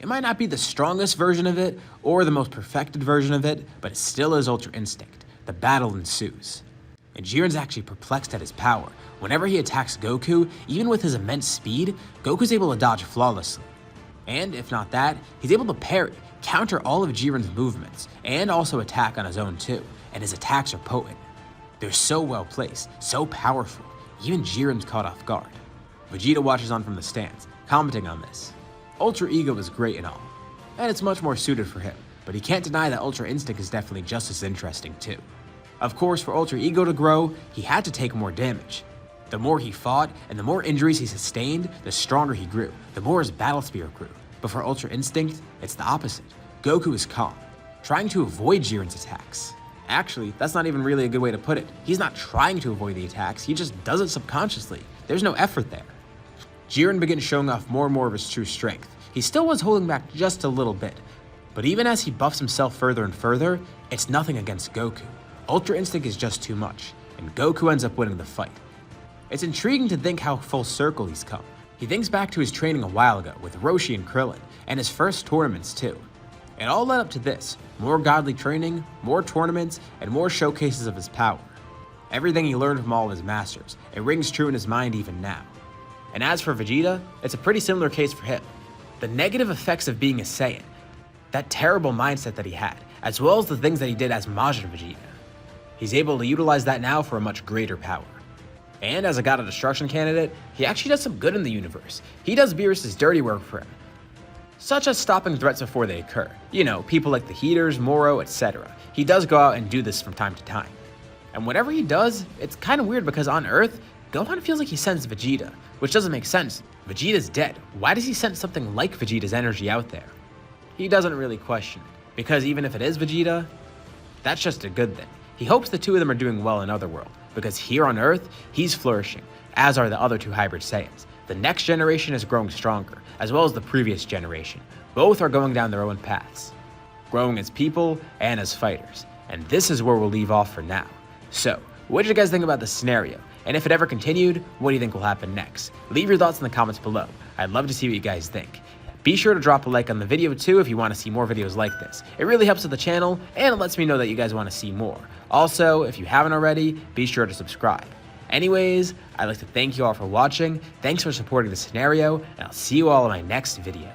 It might not be the strongest version of it, or the most perfected version of it, but it still is Ultra Instinct. The battle ensues. And Jiren's actually perplexed at his power. Whenever he attacks Goku, even with his immense speed, Goku's able to dodge flawlessly. And if not that, he's able to parry, counter all of Jiren's movements, and also attack on his own too, and his attacks are potent. They're so well placed, so powerful, even Jiren's caught off guard. Vegeta watches on from the stands, commenting on this. Ultra Ego is great and all, and it's much more suited for him, but he can't deny that Ultra Instinct is definitely just as interesting too. Of course, for Ultra Ego to grow, he had to take more damage. The more he fought, and the more injuries he sustained, the stronger he grew, the more his battle spirit grew. But for Ultra Instinct, it's the opposite. Goku is calm, trying to avoid Jiren's attacks. Actually, that's not even really a good way to put it. He's not trying to avoid the attacks, he just does it subconsciously. There's no effort there. Jiren begins showing off more and more of his true strength. He still was holding back just a little bit, but even as he buffs himself further and further, it's nothing against Goku. Ultra Instinct is just too much, and Goku ends up winning the fight. It's intriguing to think how full circle he's come. He thinks back to his training a while ago with Roshi and Krillin, and his first tournaments too. It all led up to this, more godly training, more tournaments, and more showcases of his power. Everything he learned from all of his masters, it rings true in his mind even now. And as for Vegeta, it's a pretty similar case for him. The negative effects of being a Saiyan, that terrible mindset that he had, as well as the things that he did as Majin Vegeta. He's able to utilize that now for a much greater power. And as a God of Destruction candidate, he actually does some good in the universe. He does Beerus's dirty work for him, such as stopping threats before they occur. You know, people like the Heaters, Moro, etc. He does go out and do this from time to time. And whatever he does, it's kind of weird because on Earth, Gohan feels like he sends Vegeta, which doesn't make sense. Vegeta's dead. Why does he send something like Vegeta's energy out there? He doesn't really question it, because even if it is Vegeta, that's just a good thing. He hopes the two of them are doing well in Otherworld, because here on Earth, he's flourishing, as are the other two hybrid Saiyans. The next generation is growing stronger, as well as the previous generation. Both are going down their own paths, growing as people and as fighters. And this is where we'll leave off for now. So, what did you guys think about this scenario? And if it ever continued, what do you think will happen next? Leave your thoughts in the comments below. I'd love to see what you guys think. Be sure to drop a like on the video too if you want to see more videos like this. It really helps with the channel, and it lets me know that you guys want to see more. Also, if you haven't already, be sure to subscribe. Anyways, I'd like to thank you all for watching, thanks for supporting the scenario, and I'll see you all in my next video.